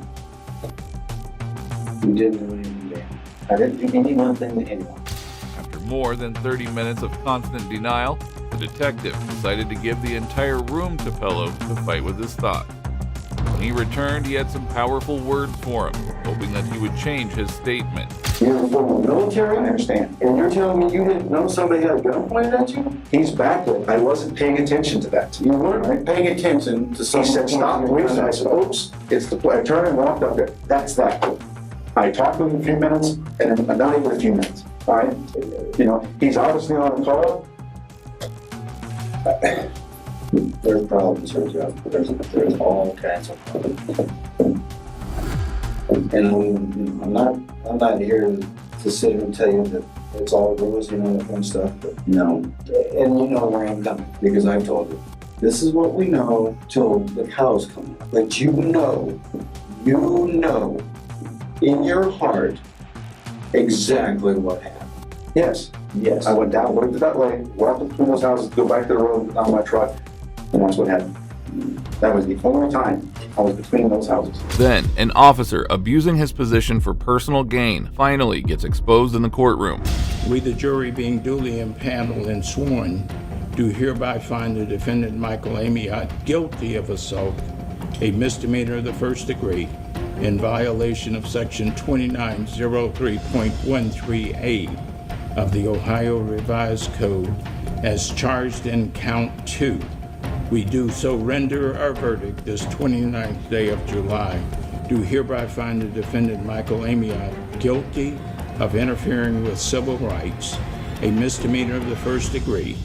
Speaker 16: you didn't do anything to anyone. I didn't do any one thing to anyone.
Speaker 1: After more than 30 minutes of constant denial, the detective decided to give the entire room to Pello to fight with his thoughts. When he returned, he had some powerful words for him, hoping that he would change his statement.
Speaker 16: You're a former military, I understand. And you're telling me you didn't know somebody had a gun pointed at you? He's backward. I wasn't paying attention to that. You weren't paying attention to someone. He said, stop, wait. I said, oops, it's the play. I turned and walked up there. That's that. I talked to him a few minutes, and then not even a few minutes. All right? You know, he's obviously on the call. There's problems here, Jeff. There's all kinds of problems. And I'm not here to sit here and tell you that it's all rosy and all that kind of stuff, but no. And you know where I'm coming, because I've told you. This is what we know till the cows come out. But you know in your heart exactly what happened. Yes. I went down, looked at that lake, walked between those houses, go back to the road, on my truck, and that's what happened. That was the only time I was between those houses.
Speaker 1: Then, an officer abusing his position for personal gain finally gets exposed in the courtroom.
Speaker 17: We, the jury, being duly impaneled and sworn, do hereby find the defendant Michael Amiot guilty of assault, a misdemeanor of the first degree, in violation of Section 2903.13A of the Ohio Revised Code, as charged in Count 2. We do so render our verdict this 29th day of July. Do hereby find the defendant Michael Amiot guilty of interfering with civil rights, a misdemeanor of the first degree,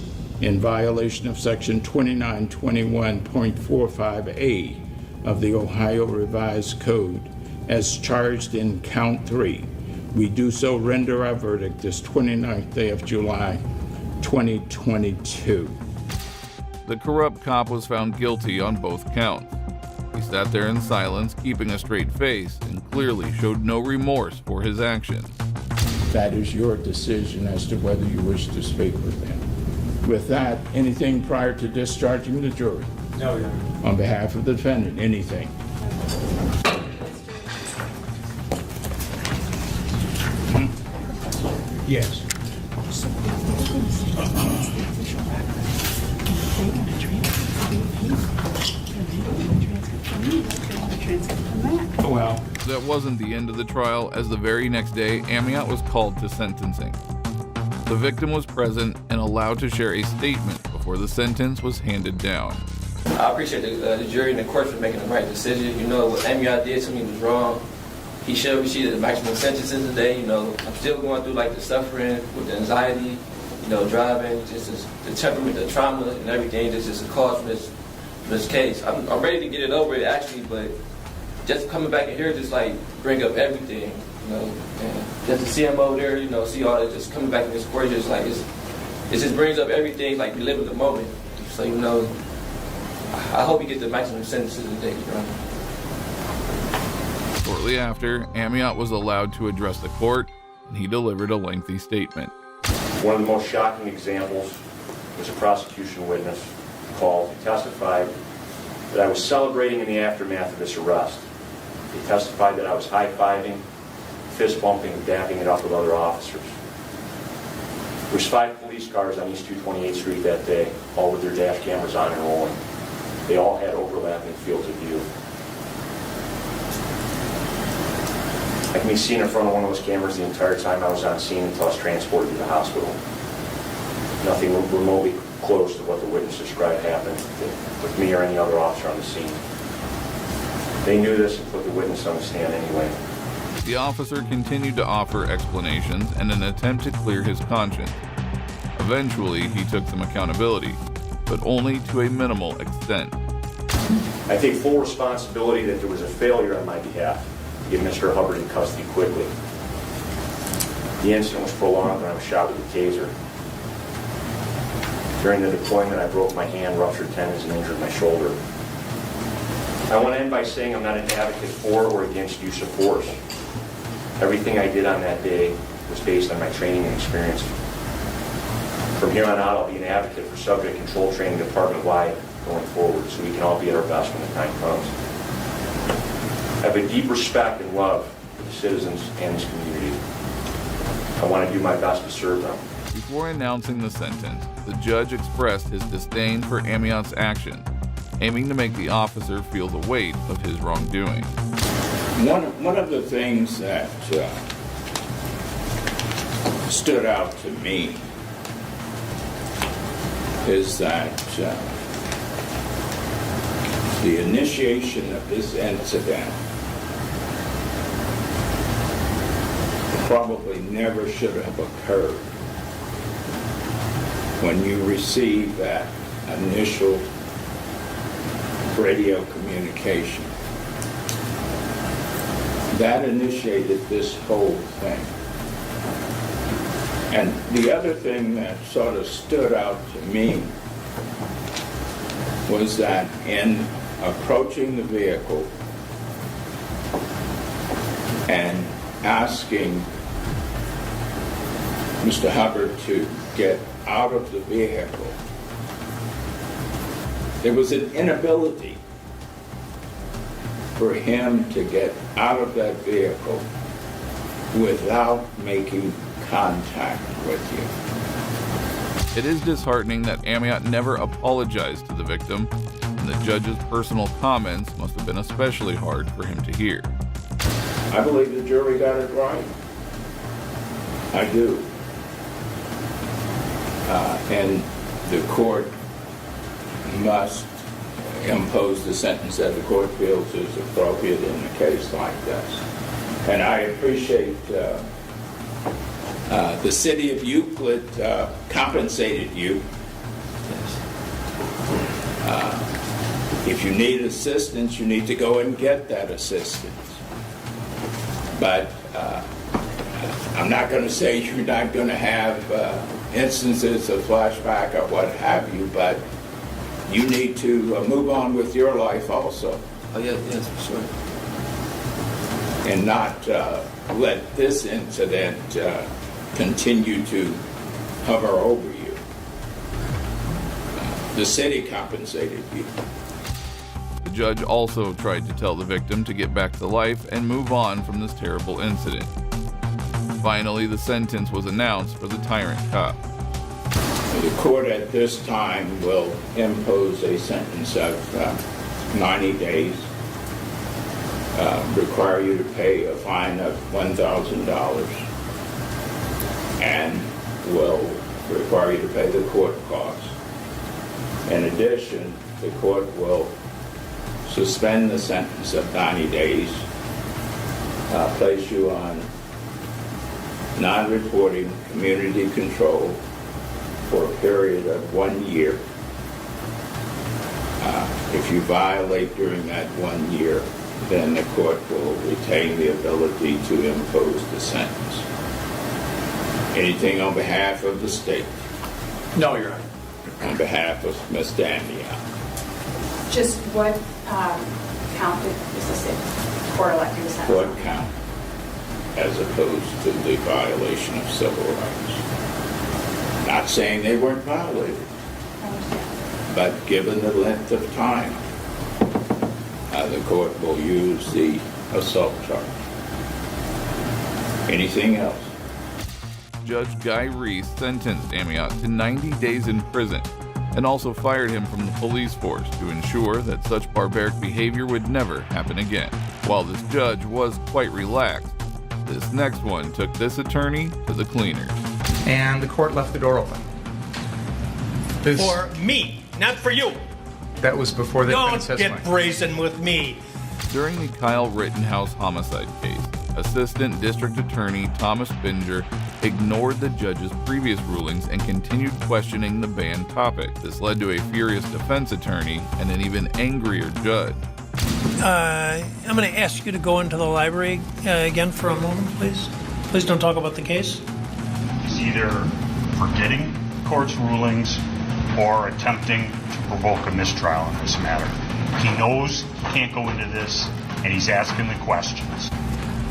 Speaker 17: in violation of Section 2921.45A of the Ohio Revised Code, as charged in Count 3. We do so render our verdict this 29th day of July, 2022.
Speaker 1: The corrupt cop was found guilty on both counts. He sat there in silence, keeping a straight face, and clearly showed no remorse for his actions.
Speaker 17: That is your decision as to whether you wish to speak with them. With that, anything prior to discharging the jury?
Speaker 10: No, Your Honor.
Speaker 17: On behalf of the defendant, anything? Yes. Well,
Speaker 1: that wasn't the end of the trial, as the very next day, Amiot was called to sentencing. The victim was present and allowed to share a statement before the sentence was handed down.
Speaker 6: I appreciate the jury and the court for making the right decision. You know, what Amiot did to me was wrong. He should receive the maximum sentences today. You know, I'm still going through like the suffering with the anxiety, you know, driving, just the temperament, the trauma and everything. This is a cause for this case. I'm ready to get it over it actually, but just coming back in here just like bring up everything, you know, and just to see him over there, you know, see all that, just coming back in this court, just like it just brings up everything, like we live in the moment. So, you know, I hope you get the maximum sentences today, Your Honor.
Speaker 1: Shortly after, Amiot was allowed to address the court, and he delivered a lengthy statement.
Speaker 18: One of the most shocking examples was a prosecution witness called. He testified that I was celebrating in the aftermath of this arrest. He testified that I was high-fiving, fist-bumping, and dapping it up with other officers. There was 5 police cars on East 228th Street that day, all with their dash cameras on and rolling. They all had overlapping fields of view. I can be seen in front of one of those cameras the entire time I was on scene until I was transported to the hospital. Nothing remotely close to what the witness described happened with me or any other officer on the scene. They knew this and put the witness on the stand anyway.
Speaker 1: The officer continued to offer explanations in an attempt to clear his conscience. Eventually, he took some accountability, but only to a minimal extent.
Speaker 18: I take full responsibility that there was a failure on my behalf to get Mr. Hubbard in custody quickly. The incident was prolonged when I was shot with a taser. During the deployment, I broke my hand, ruptured tendons, and injured my shoulder. I want to end by saying I'm not an advocate for or against use of force. Everything I did on that day was based on my training and experience. From here on out, I'll be an advocate for subject control training department-wide going forward, so we can all be at our best when the time comes. I have a deep respect and love for the citizens and this community. I want to do my best to serve them.
Speaker 1: Before announcing the sentence, the judge expressed his disdain for Amiot's action, aiming to make the officer feel the weight of his wrongdoing.
Speaker 17: One of the things that stood out to me is that the initiation of this incident probably never should have occurred. When you receive that initial radio communication, that initiated this whole thing. And the other thing that sort of stood out to me was that in approaching the vehicle and asking Mr. Hubbard to get out of the vehicle, there was an inability for him to get out of that vehicle without making contact with you.
Speaker 1: It is disheartening that Amiot never apologized to the victim, and the judge's personal comments must have been especially hard for him to hear.
Speaker 17: I believe the jury got it right. I do. And the court must impose the sentence that the court feels is appropriate in a case like this. And I appreciate the city of Euclid compensated you. If you need assistance, you need to go and get that assistance. But I'm not going to say you're not going to have instances of flashback or what have you, but you need to move on with your life also.
Speaker 6: Oh, yes, for sure.
Speaker 17: And not let this incident continue to hover over you. The city compensated you.
Speaker 1: The judge also tried to tell the victim to get back to life and move on from this terrible incident. Finally, the sentence was announced for the tyrant cop.
Speaker 17: The court at this time will impose a sentence of 90 days, require you to pay a fine of $1,000, and will require you to pay the court costs. In addition, the court will suspend the sentence of 90 days, place you on non-reporting community control for a period of 1 year. If you violate during that 1 year, then the court will retain the ability to impose the sentence. Anything on behalf of the state?
Speaker 12: No, Your Honor.
Speaker 17: On behalf of Ms. Amiot?
Speaker 19: Just what count is this court electing to sentence?
Speaker 17: What count? as opposed to the violation of civil rights. Not saying they weren't violated, but given the length of time, the court will use the assault charge. Anything else?
Speaker 1: Judge Guy Reese sentenced Amiot to 90 days in prison and also fired him from the police force to ensure that such barbaric behavior would never happen again. While this judge was quite relaxed, this next one took this attorney to the cleaners.
Speaker 20: And the court left the door open.
Speaker 21: For me, not for you.
Speaker 20: That was before the defense
Speaker 21: Don't
Speaker 20: testimony.
Speaker 21: get brazen with me.
Speaker 1: During the Kyle Rittenhouse homicide case, Assistant District Attorney Thomas Binger ignored the judge's previous rulings and continued questioning the banned topic. This led to a furious defense attorney and an even angrier judge.
Speaker 21: I'm going to ask you to go into the library again for a moment, please. Please don't talk about the case.
Speaker 22: He's either forgetting court's rulings or attempting to provoke a mistrial in this matter. He knows he can't go into this, and he's asking the questions.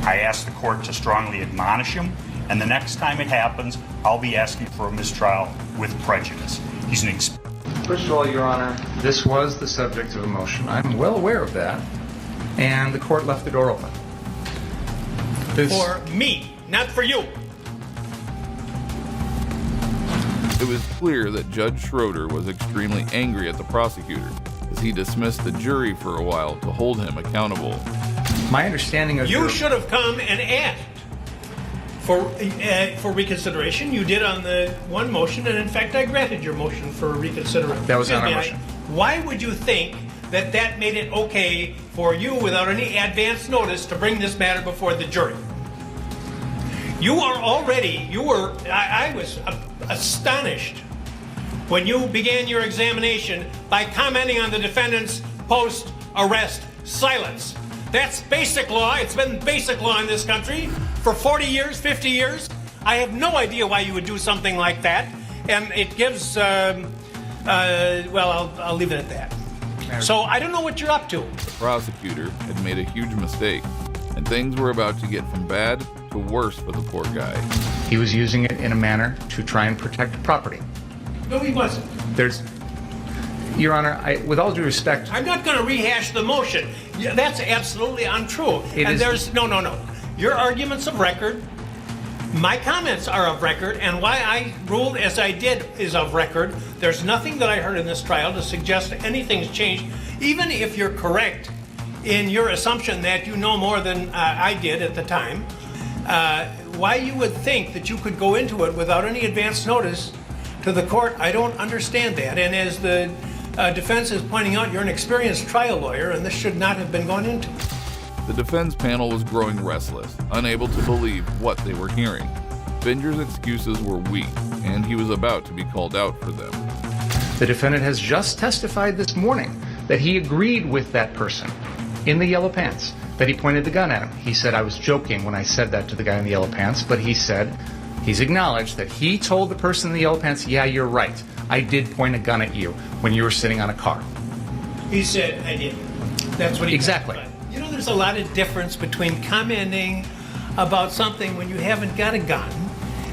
Speaker 22: I asked the court to strongly admonish him, and the next time it happens, I'll be asking for a mistrial with prejudice. He's an
Speaker 20: First of all, Your Honor, this was the subject of a motion. I'm well aware of that. And the court left the door open.
Speaker 21: For me, not for you.
Speaker 1: It was clear that Judge Schroeder was extremely angry at the prosecutor, as he dismissed the jury for a while to hold him accountable.
Speaker 20: My understanding of
Speaker 21: You should have come and asked for reconsideration. You did on the one motion, and in fact, I granted your motion for reconsideration.
Speaker 20: That was not our motion.
Speaker 21: Why would you think that made it okay for you, without any advance notice, to bring this matter before the jury? I was astonished when you began your examination by commenting on the defendant's post-arrest silence. That's basic law. It's been basic law in this country for 40 years, 50 years. I have no idea why you would do something like that. And it gives, I'll leave it at that. So I don't know what you're up to.
Speaker 1: The prosecutor had made a huge mistake, and things were about to get from bad to worse for the poor guy.
Speaker 20: He was using it in a manner to try and protect property.
Speaker 21: No, he wasn't.
Speaker 20: Your Honor, with all due respect...
Speaker 21: I'm not going to rehash the motion. Yeah, that's absolutely untrue. No. Your argument's of record. My comments are of record, and why I ruled as I did is of record. There's nothing that I heard in this trial to suggest anything's changed. Even if you're correct in your assumption that you know more than I did at the time, why you would think that you could go into it without any advance notice to the court, I don't understand that. And as the defense is pointing out, you're an experienced trial lawyer, and this should not have been gone into.
Speaker 1: The defense panel was growing restless, unable to believe what they were hearing. Binger's excuses were weak, and he was about to be called out for them.
Speaker 20: The defendant has just testified this morning that he agreed with that person in the yellow pants, that he pointed the gun at him. He said, I was joking when I said that to the guy in the yellow pants, but he's acknowledged that he told the person in the yellow pants, yeah, you're right. I did point a gun at you when you were sitting on a car.
Speaker 21: He said, I did. That's what he
Speaker 20: Exactly.
Speaker 21: testified. You know, there's a lot of difference between commenting about something when you haven't got a gun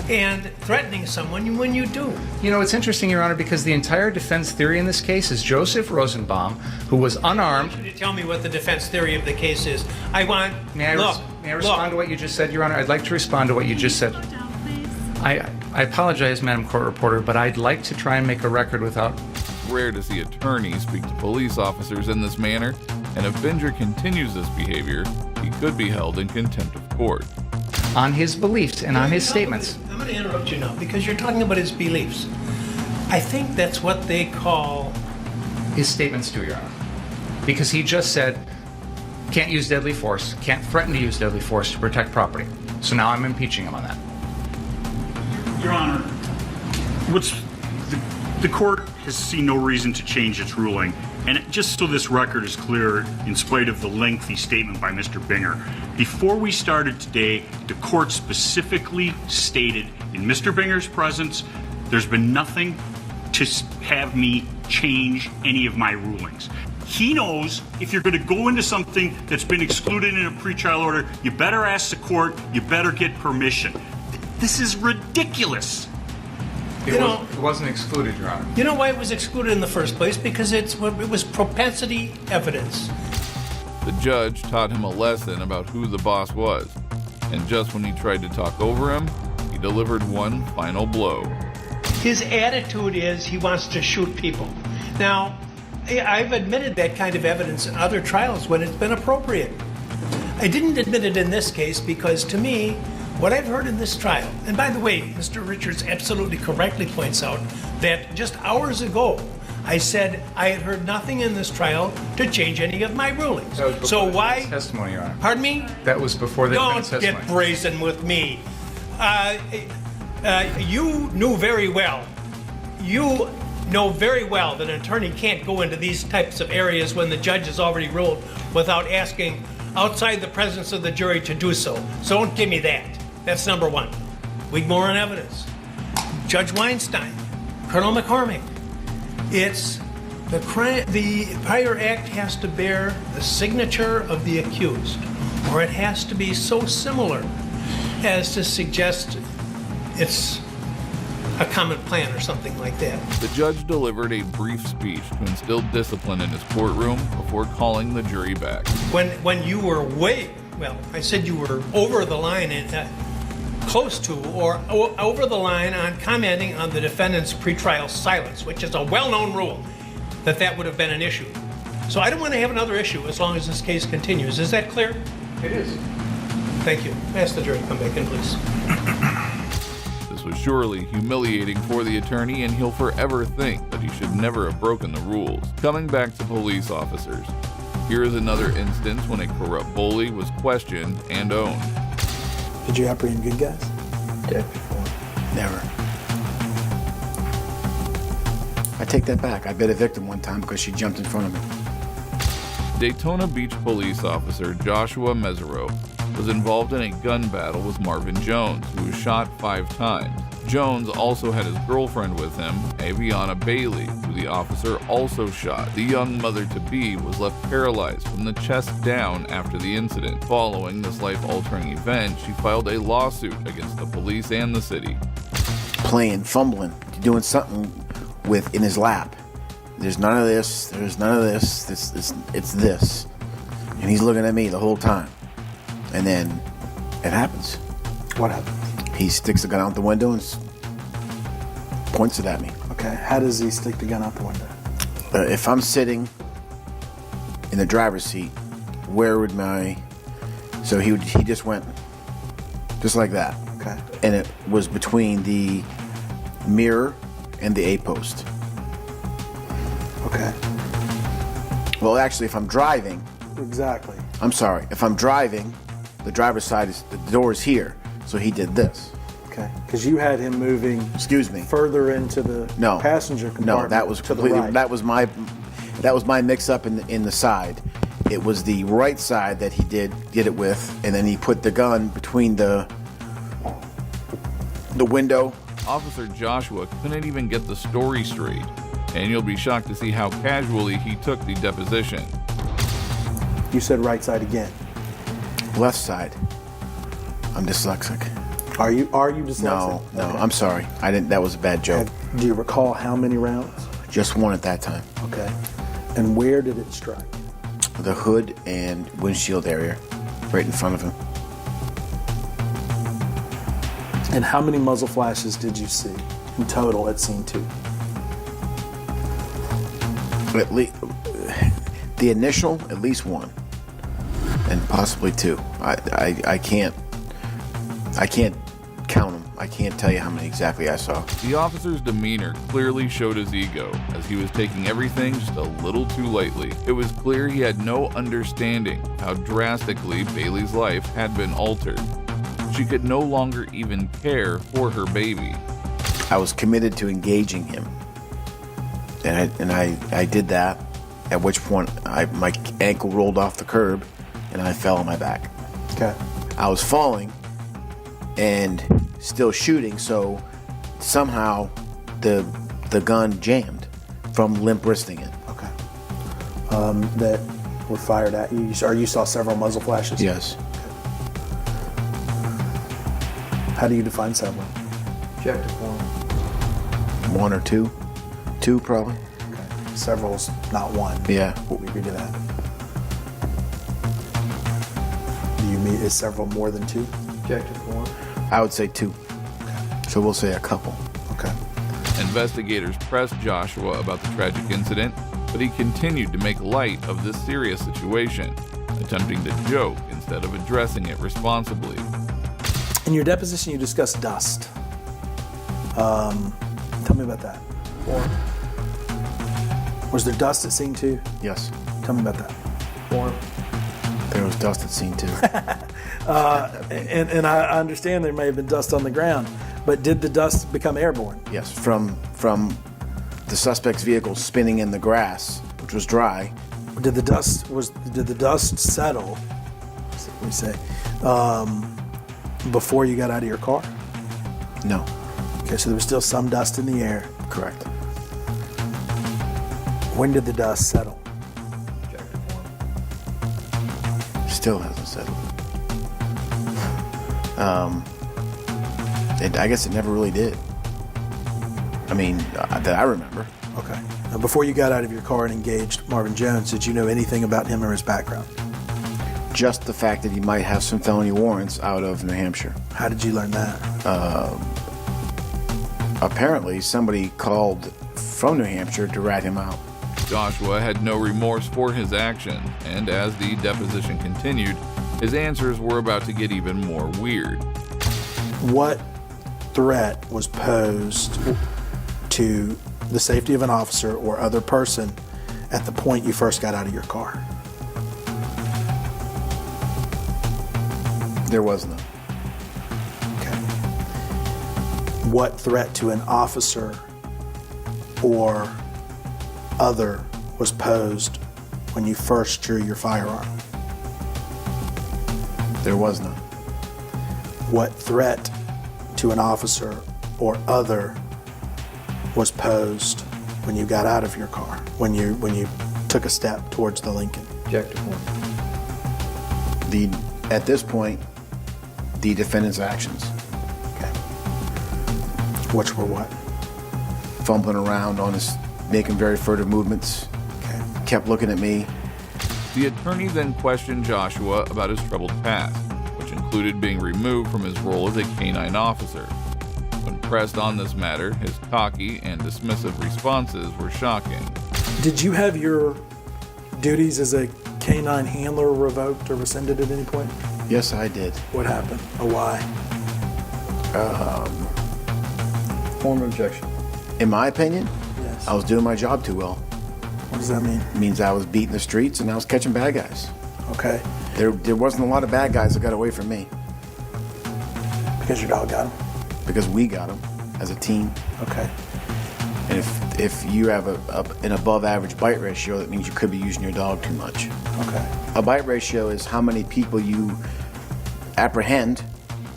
Speaker 21: and threatening someone when you do.
Speaker 20: You know, it's interesting, Your Honor, because the entire defense theory in this case is Joseph Rosenbaum, who was unarmed.
Speaker 21: Could you tell me what the defense theory of the case is? May I
Speaker 20: respond to what you just said, Your Honor? I'd like to respond to what you just said. I apologize, Madam Court Reporter, but I'd like to try and make a record without...
Speaker 1: Rare to see attorneys speak to police officers in this manner, and if Binger continues this behavior, he could be held in contempt of court.
Speaker 20: On his beliefs and on his statements.
Speaker 21: I'm going to interrupt you now because you're talking about his beliefs. I think that's what they call...
Speaker 20: His statements do, Your Honor. Because he just said, can't use deadly force, can't threaten to use deadly force to protect property. So now I'm impeaching him on that.
Speaker 22: Your Honor, the court has seen no reason to change its ruling. And just so this record is clear, in spite of the lengthy statement by Mr. Binger, before we started today, the court specifically stated in Mr. Binger's presence, there's been nothing to have me change any of my rulings. He knows if you're going to go into something that's been excluded in a pretrial order, you better ask the court, you better get permission. This is ridiculous.
Speaker 20: It wasn't excluded, Your Honor.
Speaker 21: You know why it was excluded in the first place? Because it was propensity evidence.
Speaker 1: The judge taught him a lesson about who the boss was, and just when he tried to talk over him, he delivered one final blow.
Speaker 21: His attitude is he wants to shoot people. Now, I've admitted that kind of evidence in other trials when it's been appropriate. I didn't admit it in this case because, to me, what I've heard in this trial, and by the way, Mr. Richards absolutely correctly points out that just hours ago, I said I had heard nothing in this trial to change any of my rulings. So why?
Speaker 20: Testimony, Your Honor.
Speaker 21: Pardon me?
Speaker 20: That was before the defense
Speaker 21: Don't
Speaker 20: testimony.
Speaker 21: get brazen with me. You knew very well. You know very well that an attorney can't go into these types of areas when the judge has already ruled without asking outside the presence of the jury to do so. So don't give me that. That's number one. Wigmore on evidence. Judge Weinstein. Colonel McCormick. It's the prior act has to bear the signature of the accused, or it has to be so similar as to suggest it's a common plan or something like that.
Speaker 1: The judge delivered a brief speech to instill discipline in his courtroom before calling the jury back.
Speaker 21: When you were I said you were over the line and close to or over the line on commenting on the defendant's pretrial silence, which is a well-known rule that would have been an issue. So I don't want to have another issue as long as this case continues. Is that clear?
Speaker 20: It is.
Speaker 21: Thank you. Ask the jury to come back in, please.
Speaker 1: This was surely humiliating for the attorney, and he'll forever think that he should never have broken the rules. Coming back to police officers, here is another instance when a corrupt bully was questioned and owned.
Speaker 2: Did you apprehend good guys?
Speaker 4: Did before.
Speaker 2: Never. I take that back. I bit a victim one time because she jumped in front of me.
Speaker 1: Daytona Beach police officer Joshua Mesereau was involved in a gun battle with Marvin Jones, who was shot 5 times. Jones also had his girlfriend with him, Aviana Bailey, who the officer also shot. The young mother-to-be was left paralyzed from the chest down after the incident. Following this life-altering event, she filed a lawsuit against the police and the city.
Speaker 2: Playing, fumbling, doing something in his lap. There's none of this, there's none of this, it's this. And he's looking at me the whole time. And then it happens.
Speaker 4: What happens?
Speaker 2: He sticks the gun out the window and points it at me.
Speaker 4: Okay, how does he stick the gun out the window?
Speaker 2: If I'm sitting in the driver's seat, where would so he just went just like that.
Speaker 4: Okay.
Speaker 2: And it was between the mirror and the A-post.
Speaker 4: Okay.
Speaker 2: Well, actually, if I'm driving.
Speaker 4: Exactly.
Speaker 2: I'm sorry. If I'm driving, the driver's side the door is here. So he did this.
Speaker 4: Okay. Because you had him moving.
Speaker 2: Excuse me.
Speaker 4: Further into the passenger compartment.
Speaker 2: No, that was completely.
Speaker 4: Right.
Speaker 2: That was my mix-up in the side. It was the right side that he did it with, and then he put the gun between the window.
Speaker 1: Officer Joshua couldn't even get the story straight, and you'll be shocked to see how casually he took the deposition.
Speaker 4: You said right side again.
Speaker 2: Left side. I'm dyslexic.
Speaker 4: Are you dyslexic?
Speaker 2: No,
Speaker 4: Okay.
Speaker 2: I'm sorry. I didn't. That was a bad joke.
Speaker 4: Do you recall how many rounds?
Speaker 2: Just one at that time.
Speaker 4: Okay. And where did it strike?
Speaker 2: The hood and windshield area, right in front of him.
Speaker 4: And how many muzzle flashes did you see in total at scene 2?
Speaker 2: At least the initial, at least 1, and possibly 2. I can't count them. I can't tell you how many exactly I saw.
Speaker 1: The officer's demeanor clearly showed his ego, as he was taking everything just a little too lightly. It was clear he had no understanding of how drastically Bailey's life had been altered. She could no longer even care for her baby.
Speaker 2: I was committed to engaging him, and I did that. At which point, my ankle rolled off the curb, and I fell on my back.
Speaker 4: Okay.
Speaker 2: I was falling and still shooting, so somehow the gun jammed from limp wristing it.
Speaker 4: Okay. that were fired at you? Or you saw several muzzle flashes?
Speaker 2: Yes.
Speaker 4: How do you define several?
Speaker 14: Objective form.
Speaker 2: One or two? Two, probably.
Speaker 4: Okay. Several's not one.
Speaker 2: Yeah.
Speaker 4: What we agree to that. Do you mean is several more than two?
Speaker 14: Objective form.
Speaker 2: I would say two.
Speaker 4: Okay.
Speaker 2: So we'll say a couple.
Speaker 4: Okay.
Speaker 1: Investigators pressed Joshua about the tragic incident, but he continued to make light of this serious situation, attempting to joke instead of addressing it responsibly.
Speaker 4: In your deposition, you discussed dust. Tell me about that.
Speaker 14: Form.
Speaker 4: Was there dust at scene 2?
Speaker 2: Yes.
Speaker 4: Tell me about that.
Speaker 14: Form.
Speaker 2: There was dust at scene 2.
Speaker 4: And I understand there may have been dust on the ground, but did the dust become airborne?
Speaker 2: Yes, from the suspect's vehicle spinning in the grass, which was dry.
Speaker 4: Did the dust settle? Let me say, before you got out of your car?
Speaker 2: No.
Speaker 4: Okay, so there was still some dust in the air.
Speaker 2: Correct.
Speaker 4: When did the dust settle?
Speaker 14: Objective form.
Speaker 2: Still hasn't settled. I guess it never really did. I mean, that I remember.
Speaker 4: Okay. Now, before you got out of your car and engaged Marvin Jones, did you know anything about him or his background?
Speaker 2: Just the fact that he might have some felony warrants out of New Hampshire.
Speaker 4: How did you learn that?
Speaker 2: Apparently, somebody called from New Hampshire to rat him out.
Speaker 1: Joshua had no remorse for his action, and as the deposition continued, his answers were about to get even more weird.
Speaker 4: What threat was posed to the safety of an officer or other person at the point you first got out of your car?
Speaker 2: There was none.
Speaker 4: Okay. What threat to an officer or other was posed when you first drew your firearm?
Speaker 2: There was none.
Speaker 4: What threat to an officer or other was posed when you got out of your car, when you took a step towards the Lincoln?
Speaker 14: Objective form.
Speaker 2: At this point, the defendant's actions.
Speaker 4: Okay. Which were what?
Speaker 2: Fumbling around on his, making very furtive movements.
Speaker 4: Okay.
Speaker 2: Kept looking at me.
Speaker 1: The attorney then questioned Joshua about his troubled past, which included being removed from his role as a canine officer. When pressed on this matter, his cocky and dismissive responses were shocking.
Speaker 4: Did you have your duties as a canine handler revoked or rescinded at any point?
Speaker 2: Yes, I did.
Speaker 4: What happened or why?
Speaker 14: Form of objection.
Speaker 2: In my opinion,
Speaker 4: Yes.
Speaker 2: I was doing my job too well.
Speaker 4: What does that mean?
Speaker 2: It means I was beating the streets and I was catching bad guys.
Speaker 4: Okay.
Speaker 2: There wasn't a lot of bad guys that got away from me.
Speaker 4: Because your dog got him?
Speaker 2: Because we got them as a team.
Speaker 4: Okay.
Speaker 2: And if you have an above average bite ratio, that means you could be using your dog too much.
Speaker 4: Okay.
Speaker 2: A bite ratio is how many people you apprehend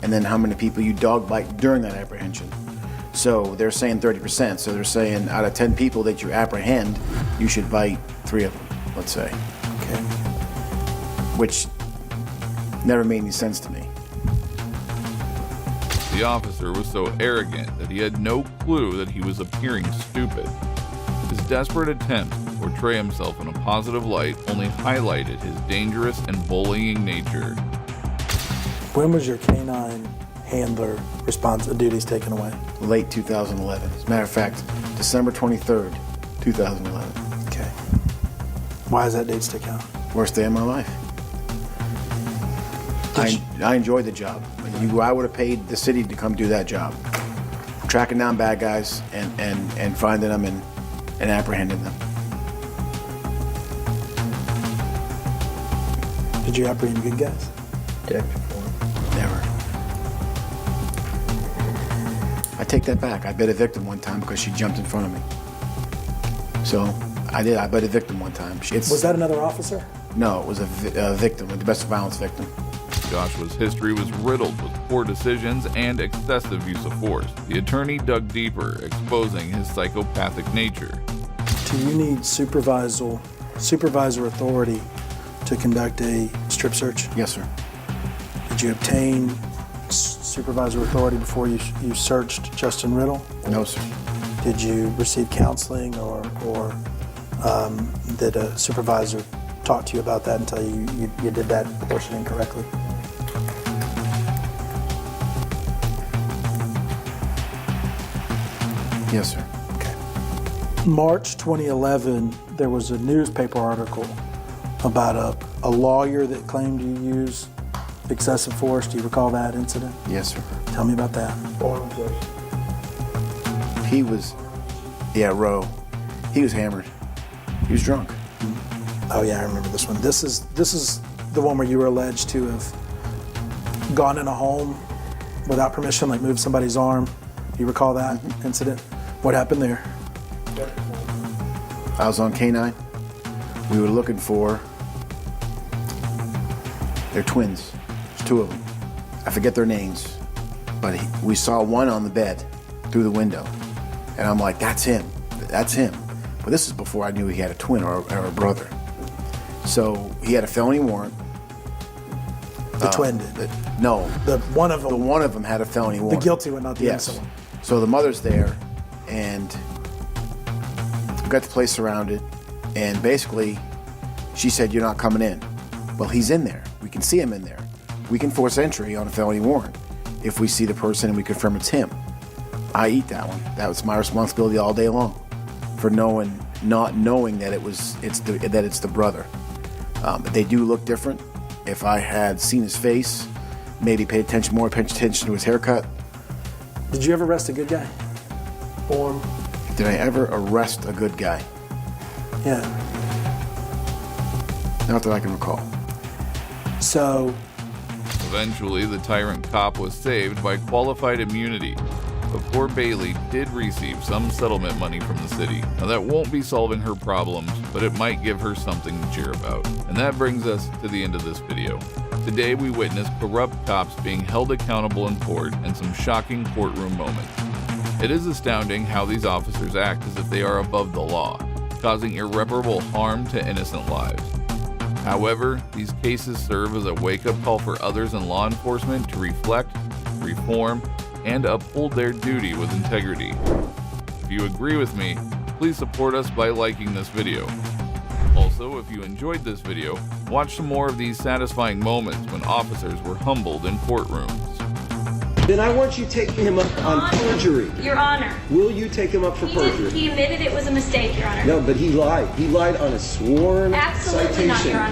Speaker 2: and then how many people you dog bite during that apprehension. So they're saying 30%. So they're saying out of 10 people that you apprehend, you should bite 3 of them, let's say.
Speaker 4: Okay.
Speaker 2: Which never made any sense to me.
Speaker 1: The officer was so arrogant that he had no clue that he was appearing stupid. His desperate attempt to portray himself in a positive light only highlighted his dangerous and bullying nature.
Speaker 4: When was your canine handler duties taken away?
Speaker 2: Late 2011. As a matter of fact, December 23rd, 2011.
Speaker 4: Okay. Why does that date stick out?
Speaker 2: Worst day of my life. I enjoyed the job. I would have paid the city to come do that job. Tracking down bad guys and finding them and apprehending them.
Speaker 4: Did you apprehend good guys?
Speaker 2: Never. I take that back. I bit a victim one time because she jumped in front of me. So I did. I bit a victim one time.
Speaker 4: Was that another officer?
Speaker 2: No, it was a victim, a domestic violence victim.
Speaker 1: Joshua's history was riddled with poor decisions and excessive use of force. The attorney dug deeper, exposing his psychopathic nature.
Speaker 4: Do you need supervisal supervisor authority to conduct a strip search?
Speaker 2: Yes, sir.
Speaker 4: Did you obtain supervisor authority before you searched Justin Riddle?
Speaker 2: No, sir.
Speaker 4: Did you receive counseling or did a supervisor talk to you about that and tell you you did that portion incorrectly?
Speaker 2: Yes, sir.
Speaker 4: Okay. March 2011, there was a newspaper article about a lawyer that claimed you used excessive force. Do you recall that incident?
Speaker 2: Yes, sir.
Speaker 4: Tell me about that.
Speaker 2: He was, Roe. He was hammered. He was drunk.
Speaker 4: Oh yeah, I remember this one. This is the one where you were alleged to have gone in a home without permission, like moved somebody's arm. Do you recall that incident? What happened there?
Speaker 2: I was on K9. We were looking for, they're twins. There's two of them. I forget their names, but we saw one on the bed through the window. And I'm like, that's him. That's him. But this is before I knew he had a twin or a brother. So he had a felony warrant.
Speaker 4: The twin did?
Speaker 2: No.
Speaker 4: The one of them.
Speaker 2: The one of them had a felony warrant.
Speaker 4: The guilty one, not the innocent one.
Speaker 2: So the mother's there, and we got the place surrounded, and basically she said, you're not coming in. Well, he's in there. We can see him in there. We can force entry on a felony warrant if we see the person and we confirm it's him. I eat that one. That was my responsibility all day long for not knowing that it's the brother. But they do look different. If I had seen his face, maybe pay attention to his haircut.
Speaker 4: Did you ever arrest a good guy? Form.
Speaker 2: Did I ever arrest a good guy?
Speaker 4: Yeah.
Speaker 2: Not that I can recall.
Speaker 4: So.
Speaker 1: Eventually, the tyrant cop was saved by qualified immunity. But poor Bailey did receive some settlement money from the city. Now that won't be solving her problems, but it might give her something to cheer about. And that brings us to the end of this video. Today we witnessed corrupt cops being held accountable in court and some shocking courtroom moments. It is astounding how these officers act as if they are above the law, causing irreparable harm to innocent lives. However, these cases serve as a wake-up call for others in law enforcement to reflect, reform, and uphold their duty with integrity. If you agree with me, please support us by liking this video. Also, if you enjoyed this video, watch some more of these satisfying moments when officers were humbled in courtrooms.
Speaker 8: Then I want you taking him up on perjury.
Speaker 9: Your Honor.
Speaker 8: Will you take him up for perjury?
Speaker 9: He admitted it was a mistake, Your Honor.
Speaker 8: No, but he lied. He lied on a sworn
Speaker 9: Absolutely
Speaker 8: citation.
Speaker 9: not, Your Honor.